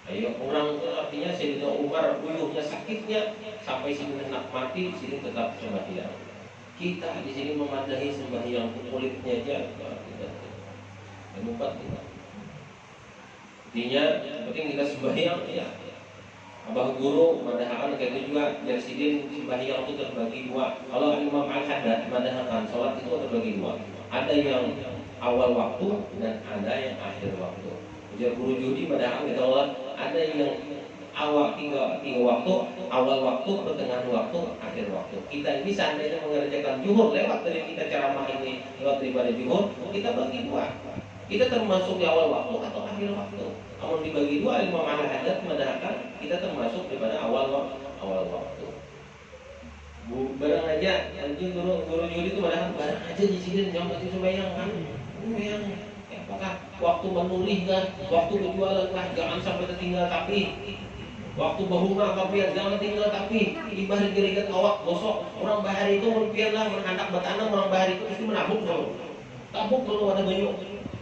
Ayo orang itu artinya Sayyidina Umar buyuhnya sakitnya sampai sidin hendak mati, sidin tetap sembahyang. Kita di sini memadahi sembahyang kulitnya aja. Empat intinya penting kita sembahyang ya. Abah guru madahakan kayak itu juga Jarsidin sembahyang itu terbagi dua. Kalau Imam Al-Haddad madahakan sholat itu terbagi dua. Ada yang awal waktu dan ada yang akhir waktu. Ujar guru Judi madahakan kita sholat ada yang awal tiga waktu, awal waktu, pertengahan waktu, akhir waktu. Kita ini seandainya mengerjakan zuhur lewat dari kita ceramah ini lewat daripada zuhur, kita bagi dua. Kita termasuk di awal waktu atau akhir waktu. Kalau dibagi dua, Imam Al-Haddad mendahkan kita termasuk daripada awal waktu. Barang aja, nanti guru Yudi itu mendahkan barang aja di sini yang masih sembahyang kan, sembahyang. Apakah waktu menulis kan, waktu berjualan kan, jangan sampai tertinggal tapi waktu berhubungan kapian jangan tinggal tapi ibarat gerigat awak gosok orang bahari itu mungkin lah menghandak bertanam orang bahari itu mesti menabuk dulu. Tabuk dulu ada banyak.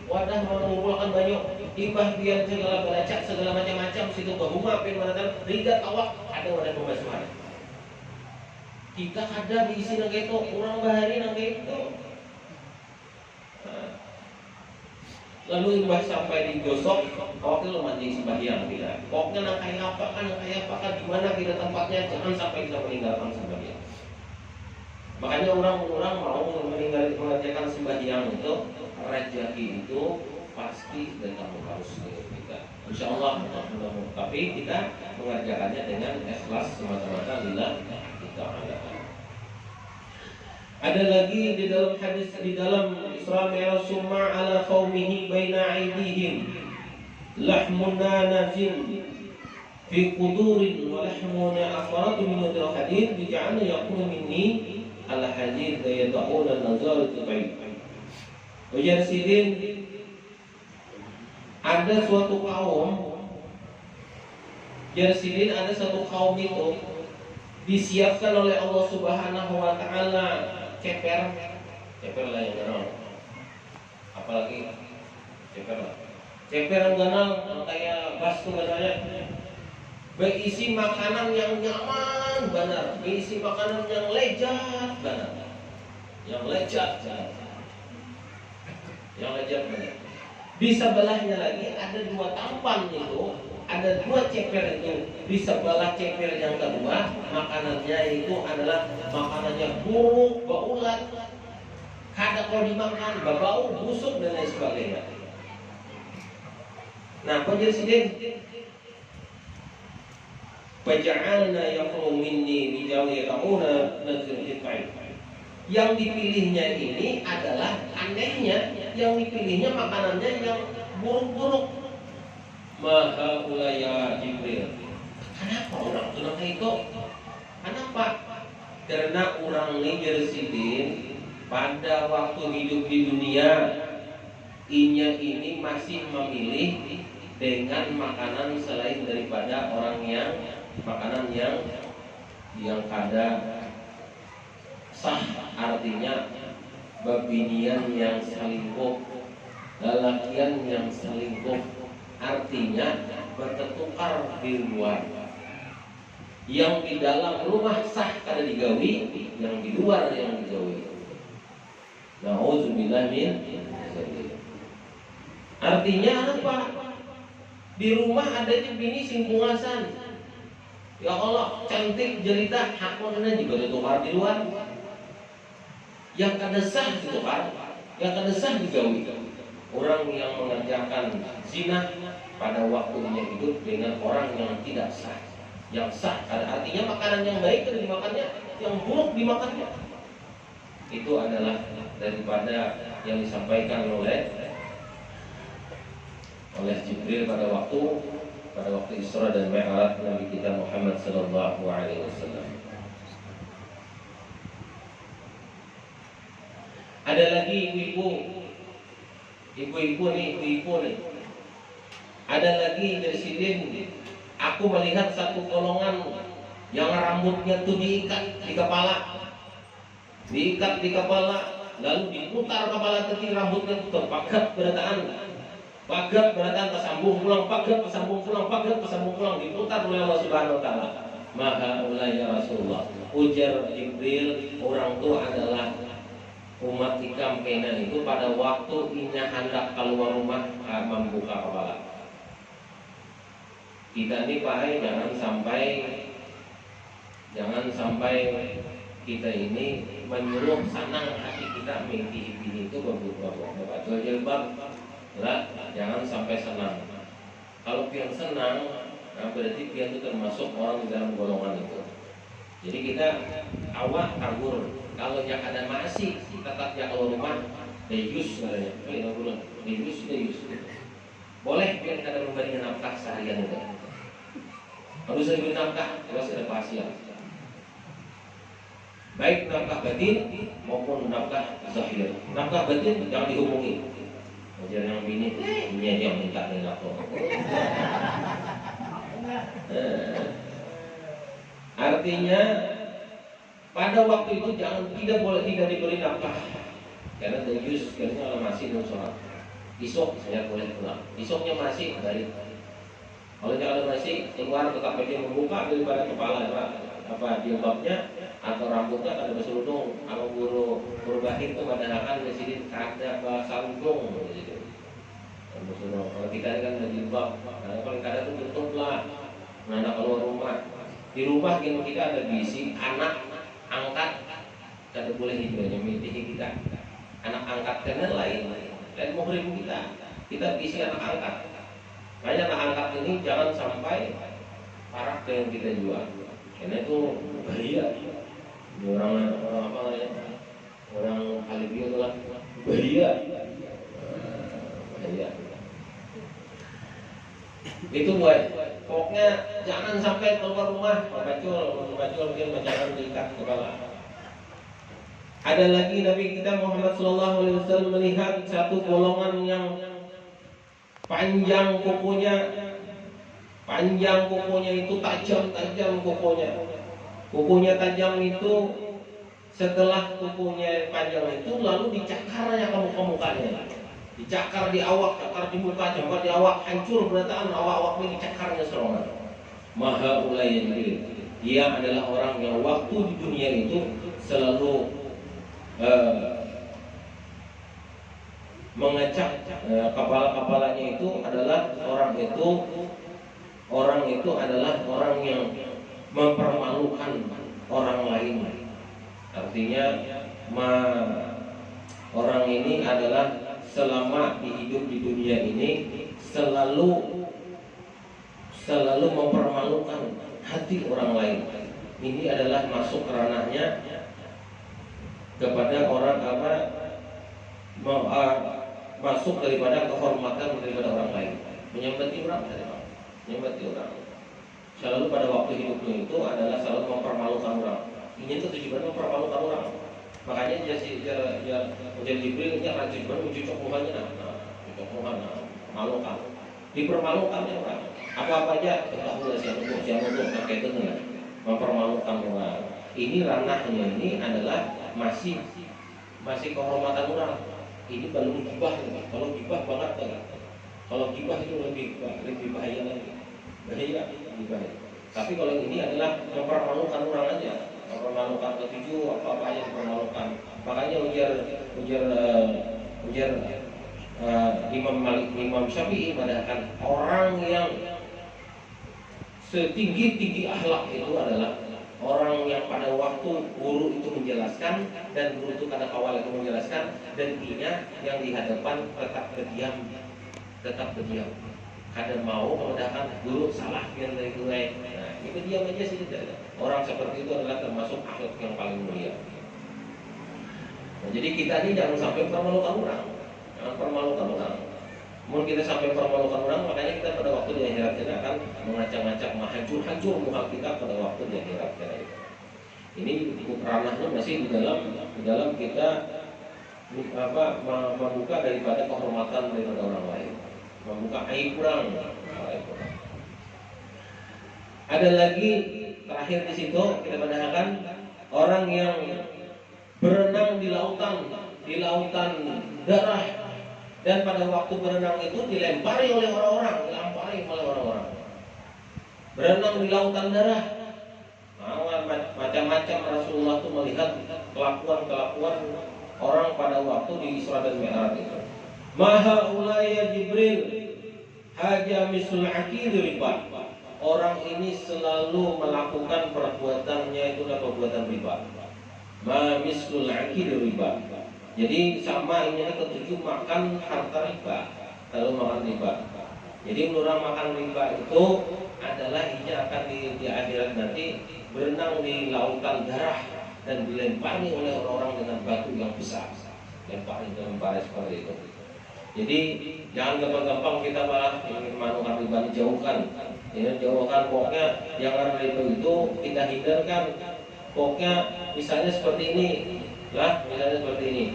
Wadah mengumpulkan banyak limbah biar segala beracak segala macam-macam situ bahuma pin mana rigat awak ada wadah pembasuhan. Kita ada diisi nang itu kurang bahari nang itu. Lalu limbah sampai digosok awak itu mandi sembahyang tidak. Pokoknya nang kayak apa kan di mana kita tempatnya jangan sampai kita meninggalkan sembahyang. Makanya orang-orang mau mengerjakan sembahyang itu rezeki itu pasti datang harus kita. Insya Allah tapi kita mengerjakannya dengan ikhlas semata-mata lillah ta'ala. Ada lagi di dalam hadis di dalam Isra Mi'raj summa ala qaumihi baina aydihim lahmun nanazin fi qudurin wa lahmun afaratu min al-hadid bija'ana yaqulu minni al-hadid yad'una an-nazar al-ba'id. Ujar sidin ada suatu kaum, Jarsidin ada satu kaum itu disiapkan oleh Allah Subhanahu wa taala ceper lah yang ganal. Apalagi ceper yang ganal kayak bas tuh ganalnya. Berisi makanan yang nyaman benar, berisi makanan yang lezat benar. Yang lezat benar. Di sebelahnya lagi ada dua tampan itu, ada dua ceper itu. Di sebelah ceper yang kedua makanannya itu adalah makanannya buruk, baulat, kada kalau dimakan, berbau, busuk dan lain sebagainya. Nah, Jarsidin Faja'alna yaqulu minni bijawi yaquna nazir it'ain. Yang dipilihnya ini adalah anehnya, yang dipilihnya makanannya yang buruk-buruk. Maha ulaya Jibril. Kenapa orang itu? Kenapa? Karena orang ini Jarsidin pada waktu hidup di dunia ini masih memilih dengan makanan selain daripada orang yang makanan yang kada sah, artinya babinian yang selingkuh, lelakian yang selingkuh, artinya bertukar di luar. Yang di dalam rumah sah kada digawi, yang di luar yang digawi. Nauzubillah min dzalik. Artinya apa? Di rumah adanya bini sing pungasan. Ya Allah, cantik jelita hakna juga ditukar di luar. Yang kada sah ditukar, yang kada sah digawi. Orang yang mengerjakan zina pada waktunya hidup dengan orang yang tidak sah. Yang sah, artinya makanan yang baik kada dimakannya, yang buruk dimakannya. Itu adalah daripada yang disampaikan oleh Jibril pada waktu Isra dan Mi'raj Nabi kita Muhammad sallallahu alaihi wasallam. Ada lagi ibu-ibu nih. Ada lagi dari sini, aku melihat satu golongan yang rambutnya tuh diikat di kepala, lalu diputar kepala ke rambutnya itu pagat berataan kesambung pulang, diputar oleh Allah Subhanahu wa taala. Maha ulai ya Rasulullah. Ujar Jibril, orang itu adalah umat ikam kenan itu pada waktu inya hendak keluar rumah membuka kepala. Kita ini Pak, jangan sampai kita ini menyuruh sanang hati kita mimpi ini itu berbuka jilbab. Lah, jangan sampai senang. Kalau pian senang, berarti pian itu termasuk orang di dalam golongan itu. Jadi kita awak kabur. Kalau yang ada masih tetap yang keluar rumah, deyus katanya. Deyus. Boleh pian kada memberi nafkah seharian itu. Kalau saya beri nafkah, terus ada pasien. Baik nafkah batin maupun nafkah zahir. Nafkah batin jangan dihubungi. Ajar yang bini, ini aja yang minta nih aku. Artinya pada waktu itu tidak boleh diberi nafkah, karena dayus karena kalau masih belum sholat. Isok saya boleh pulang. Isoknya masih dari. Kalau masih keluar tetap aja membuka daripada kepala jilbabnya atau rambutnya kada berserudung. Kalau guru bahin itu padahal di sini kada sarudung gitu. Kalau kita ini kan ada jilbab, kalau kada tuh tutup lah. Anak keluar rumah, di rumah kita ada bisi anak angkat, kada boleh hidupnya milih kita. Anak angkat karena lain muhrim kita bisi anak angkat. Makanya anak angkat ini jangan sampai parah dengan kita jual. Karena itu bahaya. Orang apa namanya? Orang alibi itu lah bahaya. Itu buat. Pokoknya jangan sampai keluar rumah bacul mungkin jangan diikat kepala. Ada lagi Nabi kita Muhammad SAW melihat satu golongan yang panjang kukunya itu tajam kukunya tajam itu. Setelah kukunya panjang itu lalu dicakarnya ke muka-mukanya, dicakar di awak, cakar di muka, cakar di awak, hancur berataan awak ini dicakarnya serongan. Maha ulai dia adalah orang yang waktu di dunia itu selalu mengecak kepalanya itu adalah orang itu adalah orang yang mempermalukan orang lain. Artinya orang ini adalah selama hidup di dunia ini selalu mempermalukan hati orang lain. Ini adalah masuk ranahnya kepada orang masuk daripada kehormatan daripada orang lain, menyambati orang. Selalu pada waktu hidupnya itu adalah selalu mempermalukan orang. Ini itu tujuannya mempermalukan orang. Makanya dia menjadi Jibril ini rajin banget mencucuk mukanya, malukan, dipermalukannya orang. Apa aja ketahuilah siapa pakai itu mempermalukan orang. Ini ranahnya ini adalah masih kehormatan orang. Ini belum gibah. Kalau gibah banget kan. Kalau gibah itu lebih bahaya lagi. Lebih bahaya. Tapi kalau ini adalah mempermalukan orang aja, mempermalukan ketujuh apa aja dipermalukan. Makanya ujar ujar ujar Imam Malik, Imam Syafi'i mengatakan orang yang setinggi-tinggi akhlak itu adalah orang yang pada waktu guru itu menjelaskan dan guru itu pada awal itu menjelaskan dan dia yang di hadapan tetap berdiam. Kadang mau mengatakan guru salah yang dari gue. Nah, itu diam aja sih tidak. Orang seperti itu adalah termasuk akhlak yang paling mulia. Nah, jadi kita ini jangan sampai permalukan orang. Jangan permalukan orang. Mungkin kita sampai permalukan orang, makanya kita pada waktu di akhirat kita akan mengacak-ngacak, hancur muka kita pada waktu di akhirat kita. Ini ranahnya masih di dalam kita membuka daripada kehormatan daripada orang lain, membuka aib orang. Ada lagi terakhir di situ kita padahkan orang yang berenang di lautan darah, dan pada waktu berenang itu dilempari oleh orang-orang. Berenang di lautan darah. Macam-macam Rasulullah itu melihat kelakuan orang pada waktu di Isra dan Mi'raj itu. Maha ulaya Jibril haja misul akid riba. Orang ini selalu melakukan perbuatannya itu adalah perbuatan riba. Ma mislul akid riba. Jadi sama ini ketujuh makan harta riba. Kalau makan riba. Jadi orang makan riba itu adalah ini akan di akhirat nanti berenang di lautan darah dan dilempari oleh orang-orang dengan batu yang besar. Lempari seperti itu. Jadi jangan gampang-gampang kita malah ingin manukan riba dijauhkan. Jauhkan, pokoknya jangan riba itu kita hindarkan. Pokoknya misalnya seperti ini, misalnya seperti ini.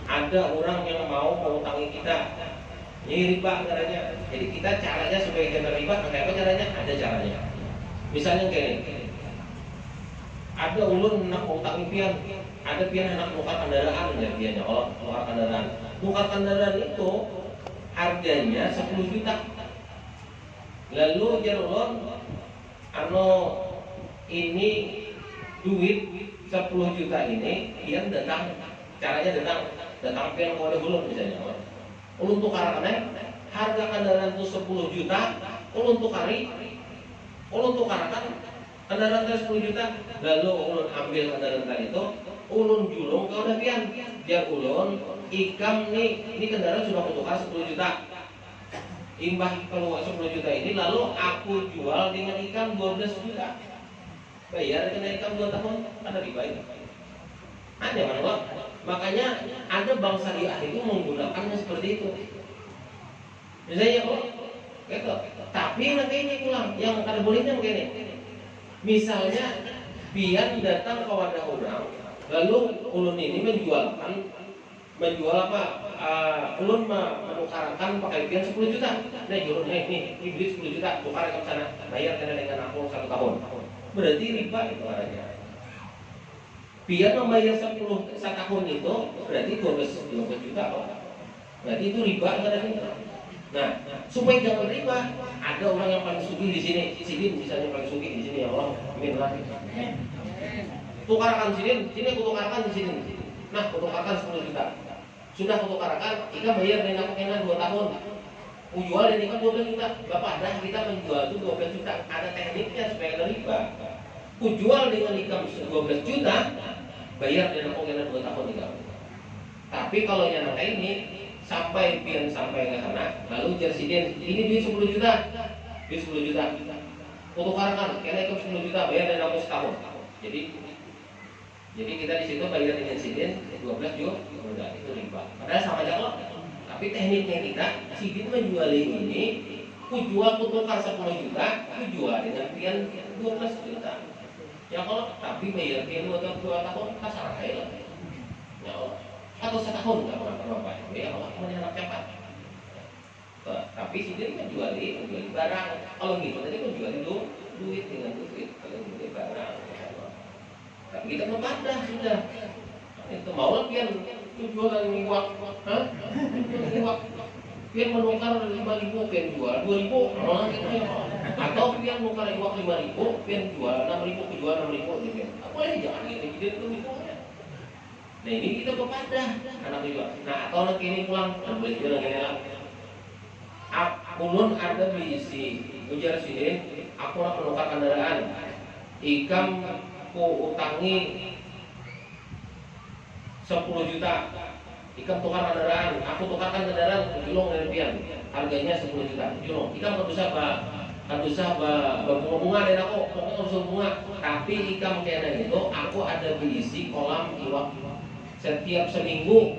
Ada orang yang mau mengutangi kita, ini riba caranya. Jadi kita caranya supaya kita riba, kayak apa caranya? Ada caranya. Misalnya kayak ini. Ada ulun nak utang pian, ada pian nak tukar kendaraan ya piannya, kalau tukar kendaraan. Tukar kendaraan itu harganya 10 juta. Lalu ulun ini duit 10 juta ini pian datang, caranya datang pian oleh ulun misalnya. Ulun tukarkan harga kendaraan itu 10 juta, ulun tukarkan kendaraan 10 juta, lalu ulun ambil kendaraan itu, ulun julung ke udah pian, biar ulun ikam ini kendaraan sudah kutukar 10 juta, imbah keluar 10 juta ini, lalu aku jual dengan ikam 12 juta, bayar dengan ikam 2 tahun, ada dibayar. Ada mana? Makanya ada bank syariah itu menggunakannya seperti itu. Misalnya gitu. Tapi nanti ini pulang, yang kada bolehnya begini. Misalnya pian datang ke wadah orang, lalu ulun ini menjual apa? Ulun menukarkan pakai pian 10 juta. Nah, ulun ini duit 10 juta, tukar ke sana, bayar dengan aku 1 tahun. Berarti riba itu adanya. Pian membayar 1 tahun itu berarti 12 juta. Berarti itu riba adanya. Nah, supaya jangan riba, ada orang yang paling sugih di sini, sidin misalnya paling sugih di sini ya Allah, amin lah. Tukarkan sini aku tukarkan di sini. Nah, aku tukarkan 10 juta. Sudah aku tukarkan, kita bayar dengan aku 2 tahun. Aku jual dengan 12 juta. Bapak dah kita menjual itu 12 juta. Ada tekniknya supaya ada riba. Aku jual dengan ikam 12 juta, bayar dengan aku 2 tahun ikam. Tapi kalau yang kayak ini sampai ke sana, lalu jersiden ini duit 10 juta, tukarkan, kena ikut 10 juta, bayar dan aku setahun. Jadi kita di situ bayar dengan sidin 12 juta, itu riba. Padahal sama aja kok. Tapi tekniknya kita, sidin menjual ini, ku tukar 10 juta, ku jual dengan pian 12 juta. Ya kalau tapi bayar pian 2 tahun, kasar aja lah. Ya Allah. Atau 1 tahun nggak apa-apa ya Allah anak cepat. Tapi sini menjual barang. Kalau gitu tadi menjual duit dengan duit, kalau duit barang. Tapi kita memandang sudah. Itu mau pian jualan iwak, pian menukar 5.000 pian jual 2.000, atau pian menukar iwak 5.000 pian jual 6.000 jual 6.000 gitu. Boleh jangan gitu itu. Nah ini kita berpadah anak juga. Nah atau anak ini pulang, boleh juga lagi lah. Ulun ada bisi ujar sini, aku nak menukar kendaraan. Ikam ku utangi 10 juta. Ikam tukar kendaraan, aku tukarkan kendaraan ke julung dari pian. Harganya 10 juta. Julung, ikam kan usah berbunga-bunga dan aku pokoknya usah bunga. Tapi ikam kena itu, aku ada berisi kolam iwak. Setiap seminggu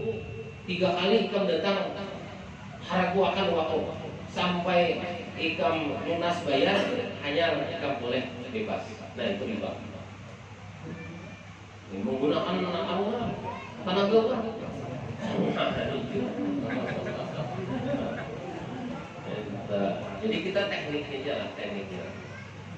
3 kali ikam datang, haraku akan waktu sampai ikam lunas bayar, hanya ikam boleh bebas. Nah itu riba. Menggunakan tenaga kan? Jadi kita tekniknya aja lah, tekniknya.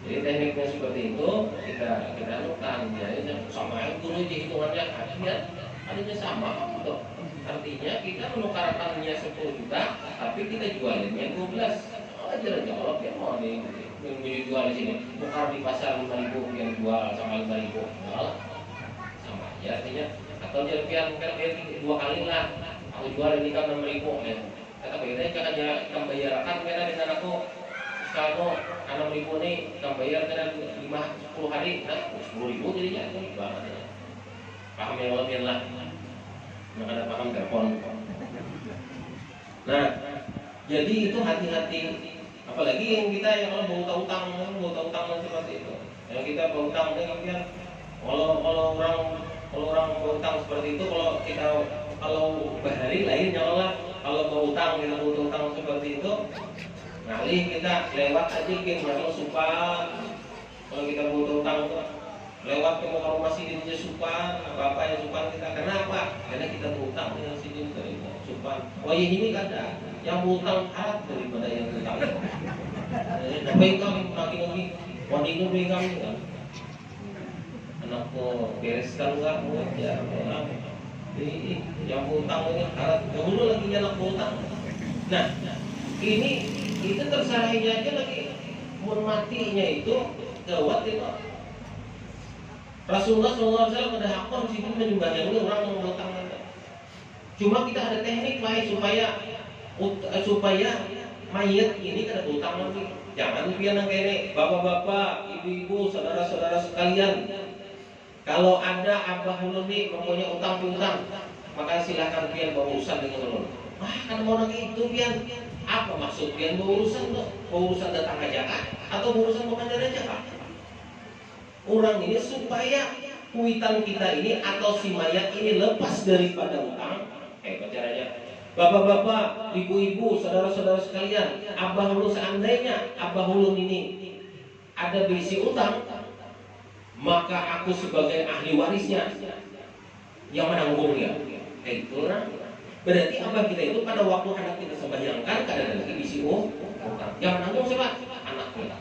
Jadi tekniknya seperti itu kita lakukan. Jadi sama yang dulu hitungannya adanya sama gitu. Artinya kita menukarkannya 10 juta, tapi kita jualinnya 12. Oh, jawab ya mau jual di sini. Tukar di pasar 5.000 yang jual sama 5.000. Sama aja artinya. Atau dia 2 kali lah. Aku jual ini kan 6.000 ya. Kata bedanya kan akan bayarkan karena dengan aku kalau 6.000 nih akan bayar karena 5-10 hari, nah 10.000 jadinya banget. Paham ya walaupun lah. Maka ada paham telepon. Nah, jadi itu hati-hati. Apalagi yang kita yang kalau bawa utang seperti itu. Yang kita bawa utang kan kalau orang bawa utang seperti itu, kalau bahari lain nyolah. Kalau bawa utang kita bawa utang seperti itu, ngalih kita lewat aja kalau supan. Kalau kita bawa utang lewat ke rumah sini dia supan, apa yang supan kita. Kenapa? Karena kita berutang dengan sini dari supan. Oh ya ini ada yang berutang harap daripada yang berutang. Tapi kami makin lagi wanita kami kan. Anakku bereskan nggak mau ya. Jadi yang berutang ini harap dahulu lagi anak berutang. Nah ini itu tersarainya aja lagi mun matinya itu gawat itu. Rasulullah SAW pada hakon situ menyembahyangi orang yang berutang. Cuma kita ada teknik lain supaya mayat ini kada berutang lagi. Jangan pian kene bapak-bapak, ibu-ibu, saudara-saudara sekalian. Kalau ada abah ulun nih mempunyai utang piutang, maka silakan pian berurusan dengan ulun. Wah, kan mau lagi itu pian. Apa maksud pian berurusan tuh? Berurusan datang aja kan? Atau berurusan bukan aja kan? Orang ini supaya kuitan kita ini atau si mayat ini lepas daripada utang. Caranya bapak-bapak, ibu-ibu, saudara-saudara sekalian, abah ulun seandainya abah ulun ini ada berisi utang, maka aku sebagai ahli warisnya yang menanggungnya. Itu orang. Berarti abah kita itu pada waktu anak kita sembahyangkan kadang lagi berisi utang. Yang menanggung siapa? Anak kita.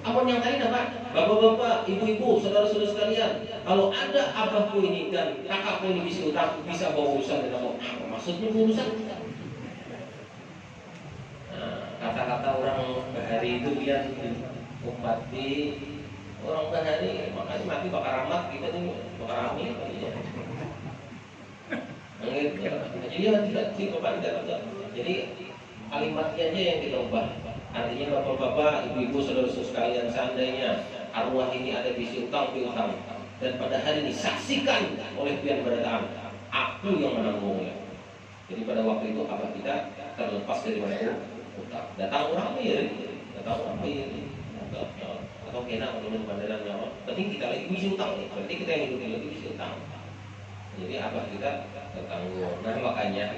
Apa yang tadi apa? Bapak-bapak, ibu-ibu, saudara-saudara sekalian, kalau ada abahku ini dan kakakku ini bisa utang, bisa bawa urusan dengan aku. Apa maksudnya urusan? Nah, kata-kata orang bahari itu biar umpati orang bahari, makanya mati bakar amat kita nih bakar amat. Jadi kalimatnya aja yang kita ubah. Artinya bapak-bapak, ibu-ibu, saudara-saudara sekalian, seandainya arwah ini ada di utang piutang dan pada hari ini saksikan oleh pian berataan, aku yang menanggungnya. Jadi pada waktu itu abah kita terlepas dari utang. Datang orang bayar, atau kena untuk bandaran nyawa. Penting kita lagi bisa utang nih, berarti kita yang hidupin lagi bisa utang. Jadi abah kita tertanggung. Nah makanya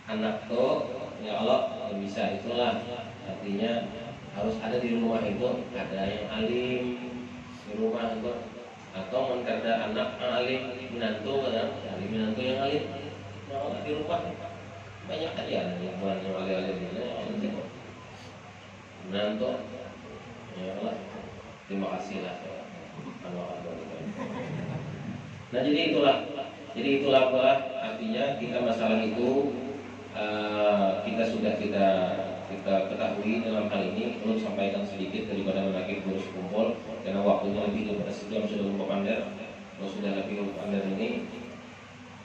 anak tuh ya Allah bisa itulah, artinya harus ada di rumah itu ada yang alim di rumah itu, atau menterda anak alim menantu kan alim menantu yang alim. Nah, di rumah banyak aja yang bukan yang alim menantu ya Allah, terima kasih lah. Nah jadi itulah apa artinya kita masalah itu kita sudah kita ketahui dalam hal ini. Perlu sampaikan sedikit daripada menakib terus kumpul karena waktunya lebih daripada sejam sudah lupa pandar. Kalau sudah lebih lupa pandar ini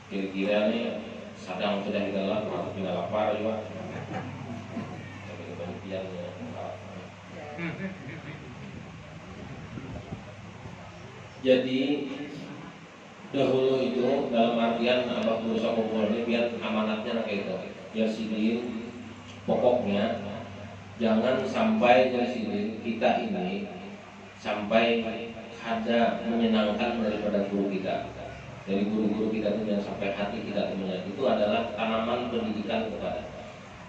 kira-kira nih sedang di dalam atau tidak lapar juga. Jadi dahulu itu dalam artian abah berusaha kumpul ini biar amanatnya kayak itu. Ya sidin, pokoknya jangan sampai dari sini kita ini sampai ada menyenangkan daripada guru kita. Dari guru-guru kita itu yang sampai hati kita temennya itu adalah tanaman pendidikan kepada.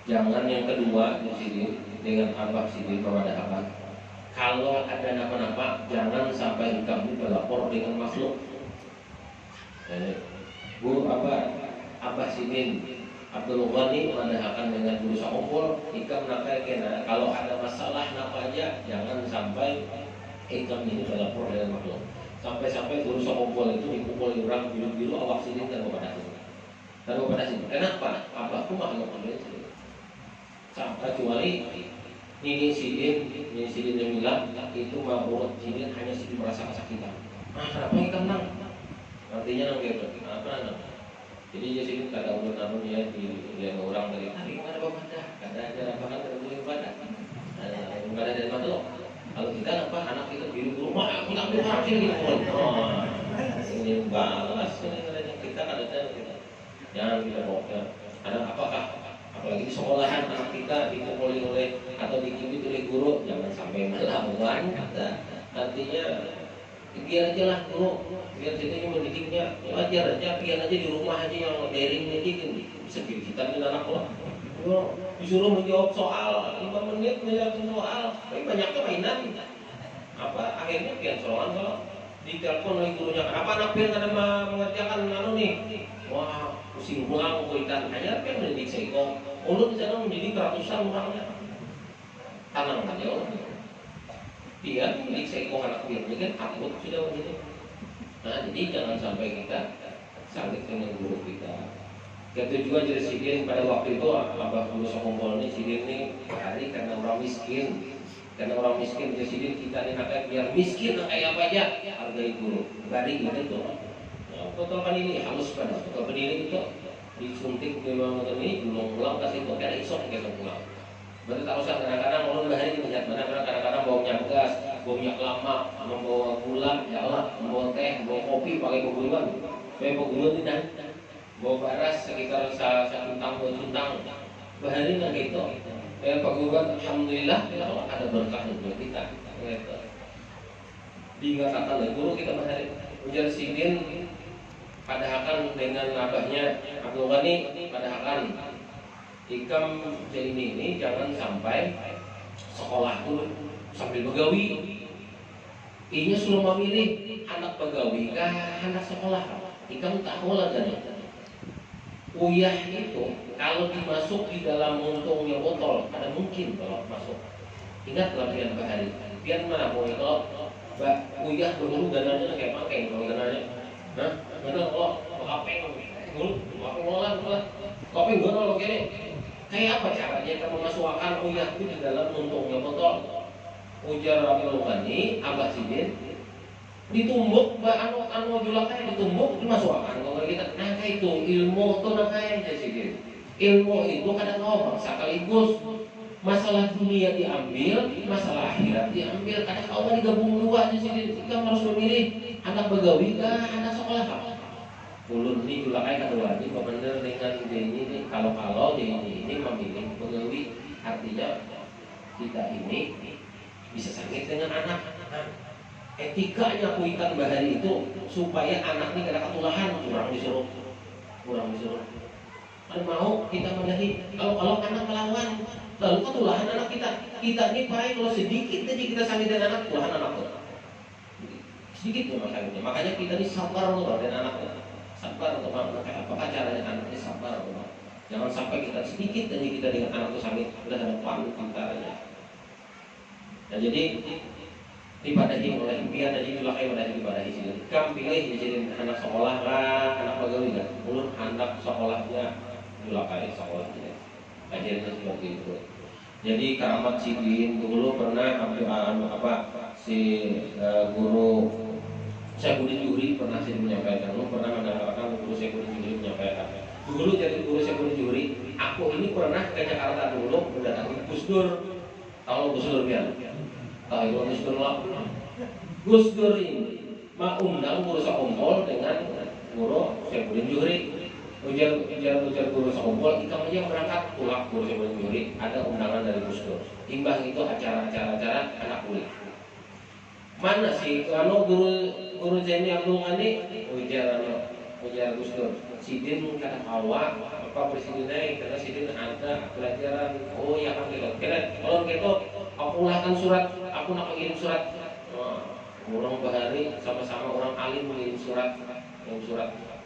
Jangan yang kedua di sini dengan abah sini memadahakan. Kalau ada nama-nama jangan sampai kamu berlapor dengan makhluk. Bu abah sini Abdul Ghani memadahakan dengan guru sakumpul ikam nakai kena. Kalau ada masalah apa aja jangan sampai ikam ini berlapor dengan makhluk. Sampai-sampai guru sakumpul itu dipukul orang biru-biru awak sini dan kepada sini. Kenapa? Abahku makhluk sini. Sampai kecuali Nini sidin yang bilang itu mau sidin hanya sidin merasa kesakitan. Kenapa kita menang? Artinya nang gitu. Apa nang? Jadi dia sidin kata ulun namun ya di orang dari mana bapak kata aja apa kan boleh ibadah. Ibadah dari mana loh? Kalau kita apa anak kita biru mah kita ambil hak ini gitu. Ini balas ini kita kadang kita. Jangan kita bawa. Ada apakah apalagi di sekolahan anak kita dipukuli oleh atau dikibit oleh guru, jangan sampai melawan. Artinya biar aja lah guru, biar kita mendidiknya wajar aja, biar aja di rumah aja yang daring didikin bisa kita dengan anak lo. Disuruh menjawab soal 5 menit menjawab soal, tapi banyaknya mainan. Apa akhirnya pian soal kalau ditelepon oleh gurunya, apa anak pian kada mengerjakan nih? Wah, pusing pulang kuitan hanya kan mendidik seiko. Ulun di sana mendidik ratusan orangnya. Tanang aja orang. Dia mendidik seiko anak dia kan takut sudah begitu. Nah, jadi jangan sampai kita sakit dengan guru kita. Itu juga jadi sidin pada waktu itu abah guru sakumpul ini sidin ini hari karena orang miskin. Karena orang miskin jadi sidin kita ini nak biar miskin kayak apa aja hargai guru. Garing gitu tuh. Kotoran ini halus pada kotoran ini itu disuntik memang ini belum pulang kasih kok ada isok kita pulang. Berarti tak usah kadang-kadang orang bahari di penjat mana kadang-kadang baunya gas, baunya lama, membawa gula, ya Allah, membawa teh, membawa kopi pakai pegunungan, pakai pegunungan tidak, bawa baras sekitar 1 juntang 2 juntang, bahari nggak gitu. Pegunungan alhamdulillah ya Allah ada berkah untuk kita. Diingatkan oleh guru kita bahari ujar sidin. Padahakan dengan abahnya Abdul Ghani padahakan ikam jadi ini jangan sampai sekolah itu sambil begawi. Inya suruh memilih anak begawi kah anak sekolah. Ikam tak boleh jadi. Uyah itu kalau dimasuk di dalam untungnya botol ada mungkin kalau masuk. Ingat latihan bahari. Biar mana mau kalau uyah dulu gananya kayak pakai kalau gananya. Nah, betul kalau kopeng lo gini. Kayak apa caranya kita memasukkan uyah itu di dalam untungnya botol? Ujar Abdul Ghani, abah sidin, ditumbuk, anu julakai ditumbuk, dimasukkan. Kalau kita, nah kayak itu ilmu itu nah kayak aja sidin. Ilmu itu kadang ngomong sekaligus masalah dunia diambil, masalah akhirat diambil. Kadang Allah digabung dua aja sidin. Kita harus memilih anak begawi kah anak sekolah kah? Ulun ini juga kayak kedua ini benar dengan ini kalau ini memilih begawi artinya kita ini bisa sakit dengan anak. Etikanya kuitan bahari itu supaya anak ini kada ketulahan kurang disuruh. Kan mau kita menahi kalau anak melawan lalu ketulahan anak kita ini baik kalau sedikit aja kita sakit dengan anak ketulahan anak kita. Sedikit ya makanya kita ini sabar loh dengan anaknya, sabar untuk apakah caranya anak ini sabar loh. Jangan sampai kita sedikit aja kita dengan anak itu sakit udah ada palu antaranya. Nah jadi ibadahi oleh impian aja itulah kayak ibadahi sini. Kamu pilih jadi anak sekolah lah, anak pegawai kan, ulun anak sekolahnya itulah kayak sekolahnya. Ajarnya seperti itu. Jadi keramat sidin dulu pernah si guru Syaikhuddin Zuhri pernah sini menyampaikan, pernah mendengarkan guru Syaikhuddin Zuhri menyampaikan. Dulu jadi guru Syaikhuddin Zuhri, aku ini pernah ke Jakarta dulu mendatangi Gus Dur. Tahu Gus Dur ya? Tahu itu Gus Dur lah. Gus Dur ini undang guru sekumpul dengan guru Syaikhuddin Zuhri. Ujar guru sekumpul, kita aja berangkat pulang guru Syaikhuddin Zuhri. Ada undangan dari Gus Dur. Imbang itu acara anak kuliah. Mana sih kalau guru Zaini Abdul Ghani ujar Gus Dur sidin kata awak apa presidennya karena sidin ada pelajaran ya kan gitu kalau gitu aku ulahkan surat aku nak mengirim surat orang bahari sama-sama orang alim mengirim surat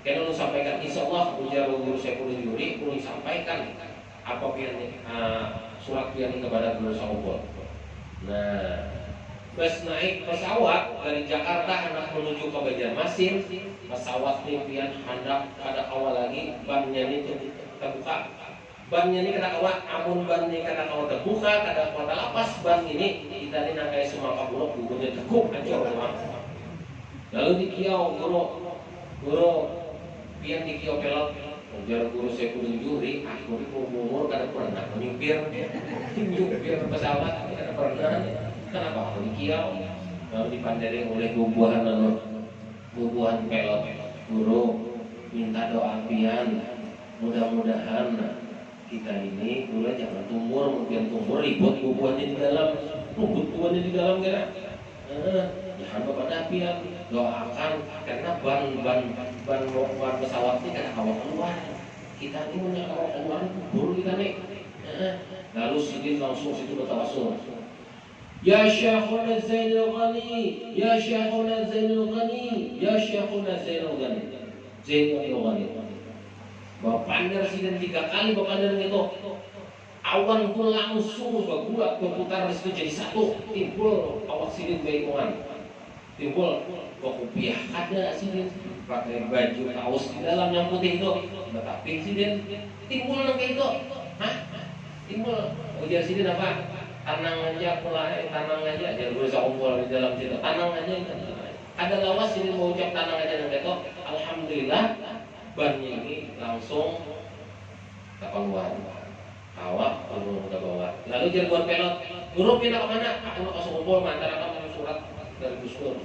karena lu sampaikan insya Allah ujar guru Syaikhuddin Zuhri lu sampaikan apa pian surat pian kepada guru Syaikhuddin. Nah pas naik pesawat dari Jakarta hendak menuju ke Banjarmasin, pesawat impian hendak pada awal lagi bannya ini terbuka. Bannya ini kena kawat, amun ban ini kena kawat terbuka, kada kawat lapas ban ini kita ini nakai semua kabulok gugunya teguk hancur rumah. Lalu dikiau guru pian dikiau pelot. Ujar guru Syaikhuddin Zuhri, aku ini umur kada pernah menyupir pesawat kada pernah. Kenapa aku dikiau? Lalu dipandiri oleh bubuhan pelot. Guru minta doa pian. Mudah-mudahan kita ini guru jangan tumur ribut bubuhannya di dalam, bubuhannya di dalam kira. Jangan pada pian doakan karena ban pesawat ini kan hawa keluar. Kita ini punya hawa keluar buru kita nih. Lalu sidin langsung situ bertawasul. Ya Syekhuna Zainul Ghani, ya Syekhuna Zainul Ghani, ya Syekhuna Zainul Ghani. Zainul Ghani. Bapaknya sidin 3 kali bapaknya itu. Awan pun langsung bergulat berputar di situ jadi satu. Timbul awak sidin baikongan. Timbul kopiah ada sidin pakai baju kaos di dalam yang putih itu. Tapi sidin timbul nang kayak itu. Hah? Timbul ujar sidin apa? Tanang aja jangan berusaha kumpul di dalam situ. Tanang aja itu. Ada lawas ini mau ucap tanang aja dan itu. Alhamdulillah bannya ini langsung tak keluar. Awak turun ke bawah. Lalu dia buat pelot. Guru pindah ke mana? Aku nak kasih kumpul antara kamu surat dari Gus Dur.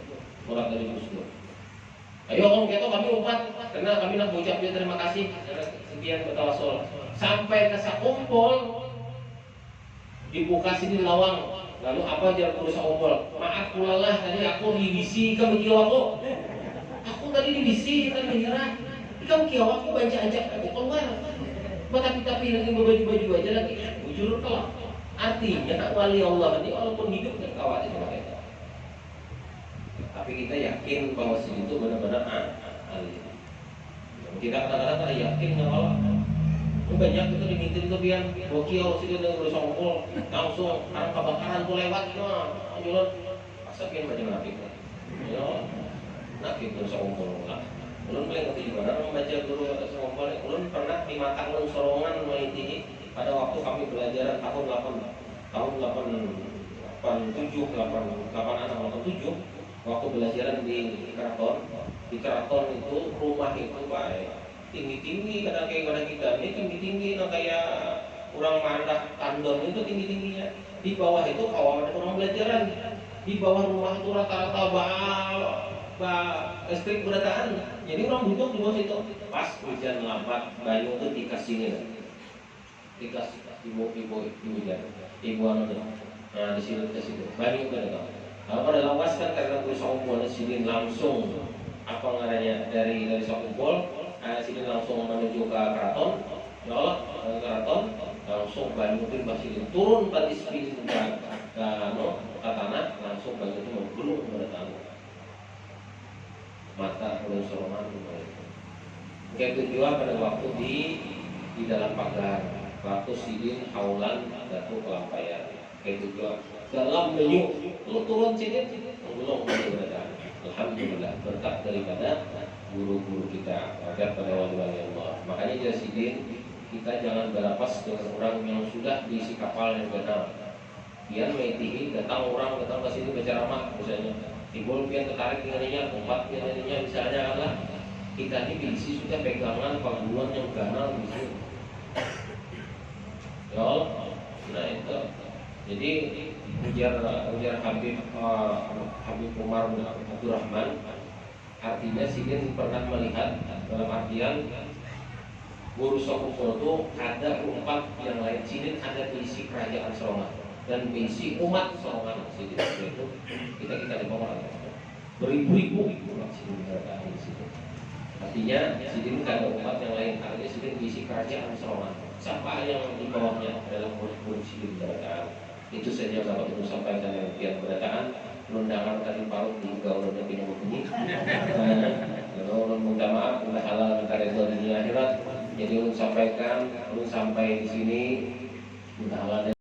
Surat dari Gus Dur. Ayo kamu gitu kami umpat karena kami nak ucap dia terima kasih sekian bertawasul. Sampai ke sakumpul dibuka sini lawang. Lalu apa dia berusaha kumpul? Maaf pulalah tadi aku divisi kamu kiau aku. Aku tadi divisi tadi menyerah. Kamu kiau aku baca ajak aku keluar. Tapi lagi berbaju aja lagi. Bujur kelak. Artinya wali Allah ini walaupun hidup dan kawat itu mereka. Tapi kita yakin bahwa itu benar-benar ahli. Kita kadang-kadang yakin bahwa banyak itu diminta itu biar bokil sih dia udah songkol langsung karena kebakaran tuh lewat jualan pasakin macam nafik ya nafik tuh songkol lah ulun paling ngerti juga orang membaca guru songkol ulun pernah di mata ulun sorongan meliti pada waktu kami belajar tahun 87 waktu belajaran di keraton itu rumah itu baik tinggi-tinggi kadang kayak kita ini tinggi-tinggi kayak orang mandak tandon itu tinggi-tingginya di bawah itu kawan orang belajaran di bawah rumah itu rata-rata listrik berataan jadi orang duduk di bawah situ pas hujan lambat bayu itu tikas sini tikas ibu hujan ibu anu nah di sini ke situ bayu kan itu kalau pada lawas kan karena berusaha kumpul di sini langsung apa ngaranya dari Sakumpul sini langsung menuju ke keraton, ya Allah, ke keraton langsung banyu itu masih turun tadi speed ke tanah langsung banyu itu menggulung pada tanah mata oleh Solomon kayak tujuan pada waktu di dalam pagar waktu sidin haulan datu kelampayan kayak tujuan dalam banyu lu turun sidin menggulung pada alhamdulillah berkat daripada guru-guru kita agar pada wali-wali Allah. Makanya jasidin kita jangan berlapas dengan orang yang sudah diisi kapal yang benar. Biar metihi datang ke sini berceramah misalnya timbul pian tertarik dengannya, tempat dengannya, misalnya adalah kita ini diisi sudah pegangan panggungan yang ganal gitu. Ya Allah, nah itu. Jadi ujar Habib Umar bin Abdurrahman, artinya Sidin pernah melihat dalam artian Guru Sokufo itu ada empat yang lain. Sidin ada diisi kerajaan Serongan dan diisi umat Serongan. Sidin itu kita di bawah beribu-ribu umat Sidin berada di situ. Artinya Sidin ada umat yang lain. Artinya Sidin diisi kerajaan Serongan. Siapa yang di bawahnya adalah murid-murid Sidin berada. Itu saja Bapak Ibu sampaikan yang tiap berdataan. Undangan tadi parut di gaulnya punya bunyi. Kalau minta maaf, minta halal, minta redha dunia akhirat. Jadi ulun sampaikan, ulun sampai di sini minta halal.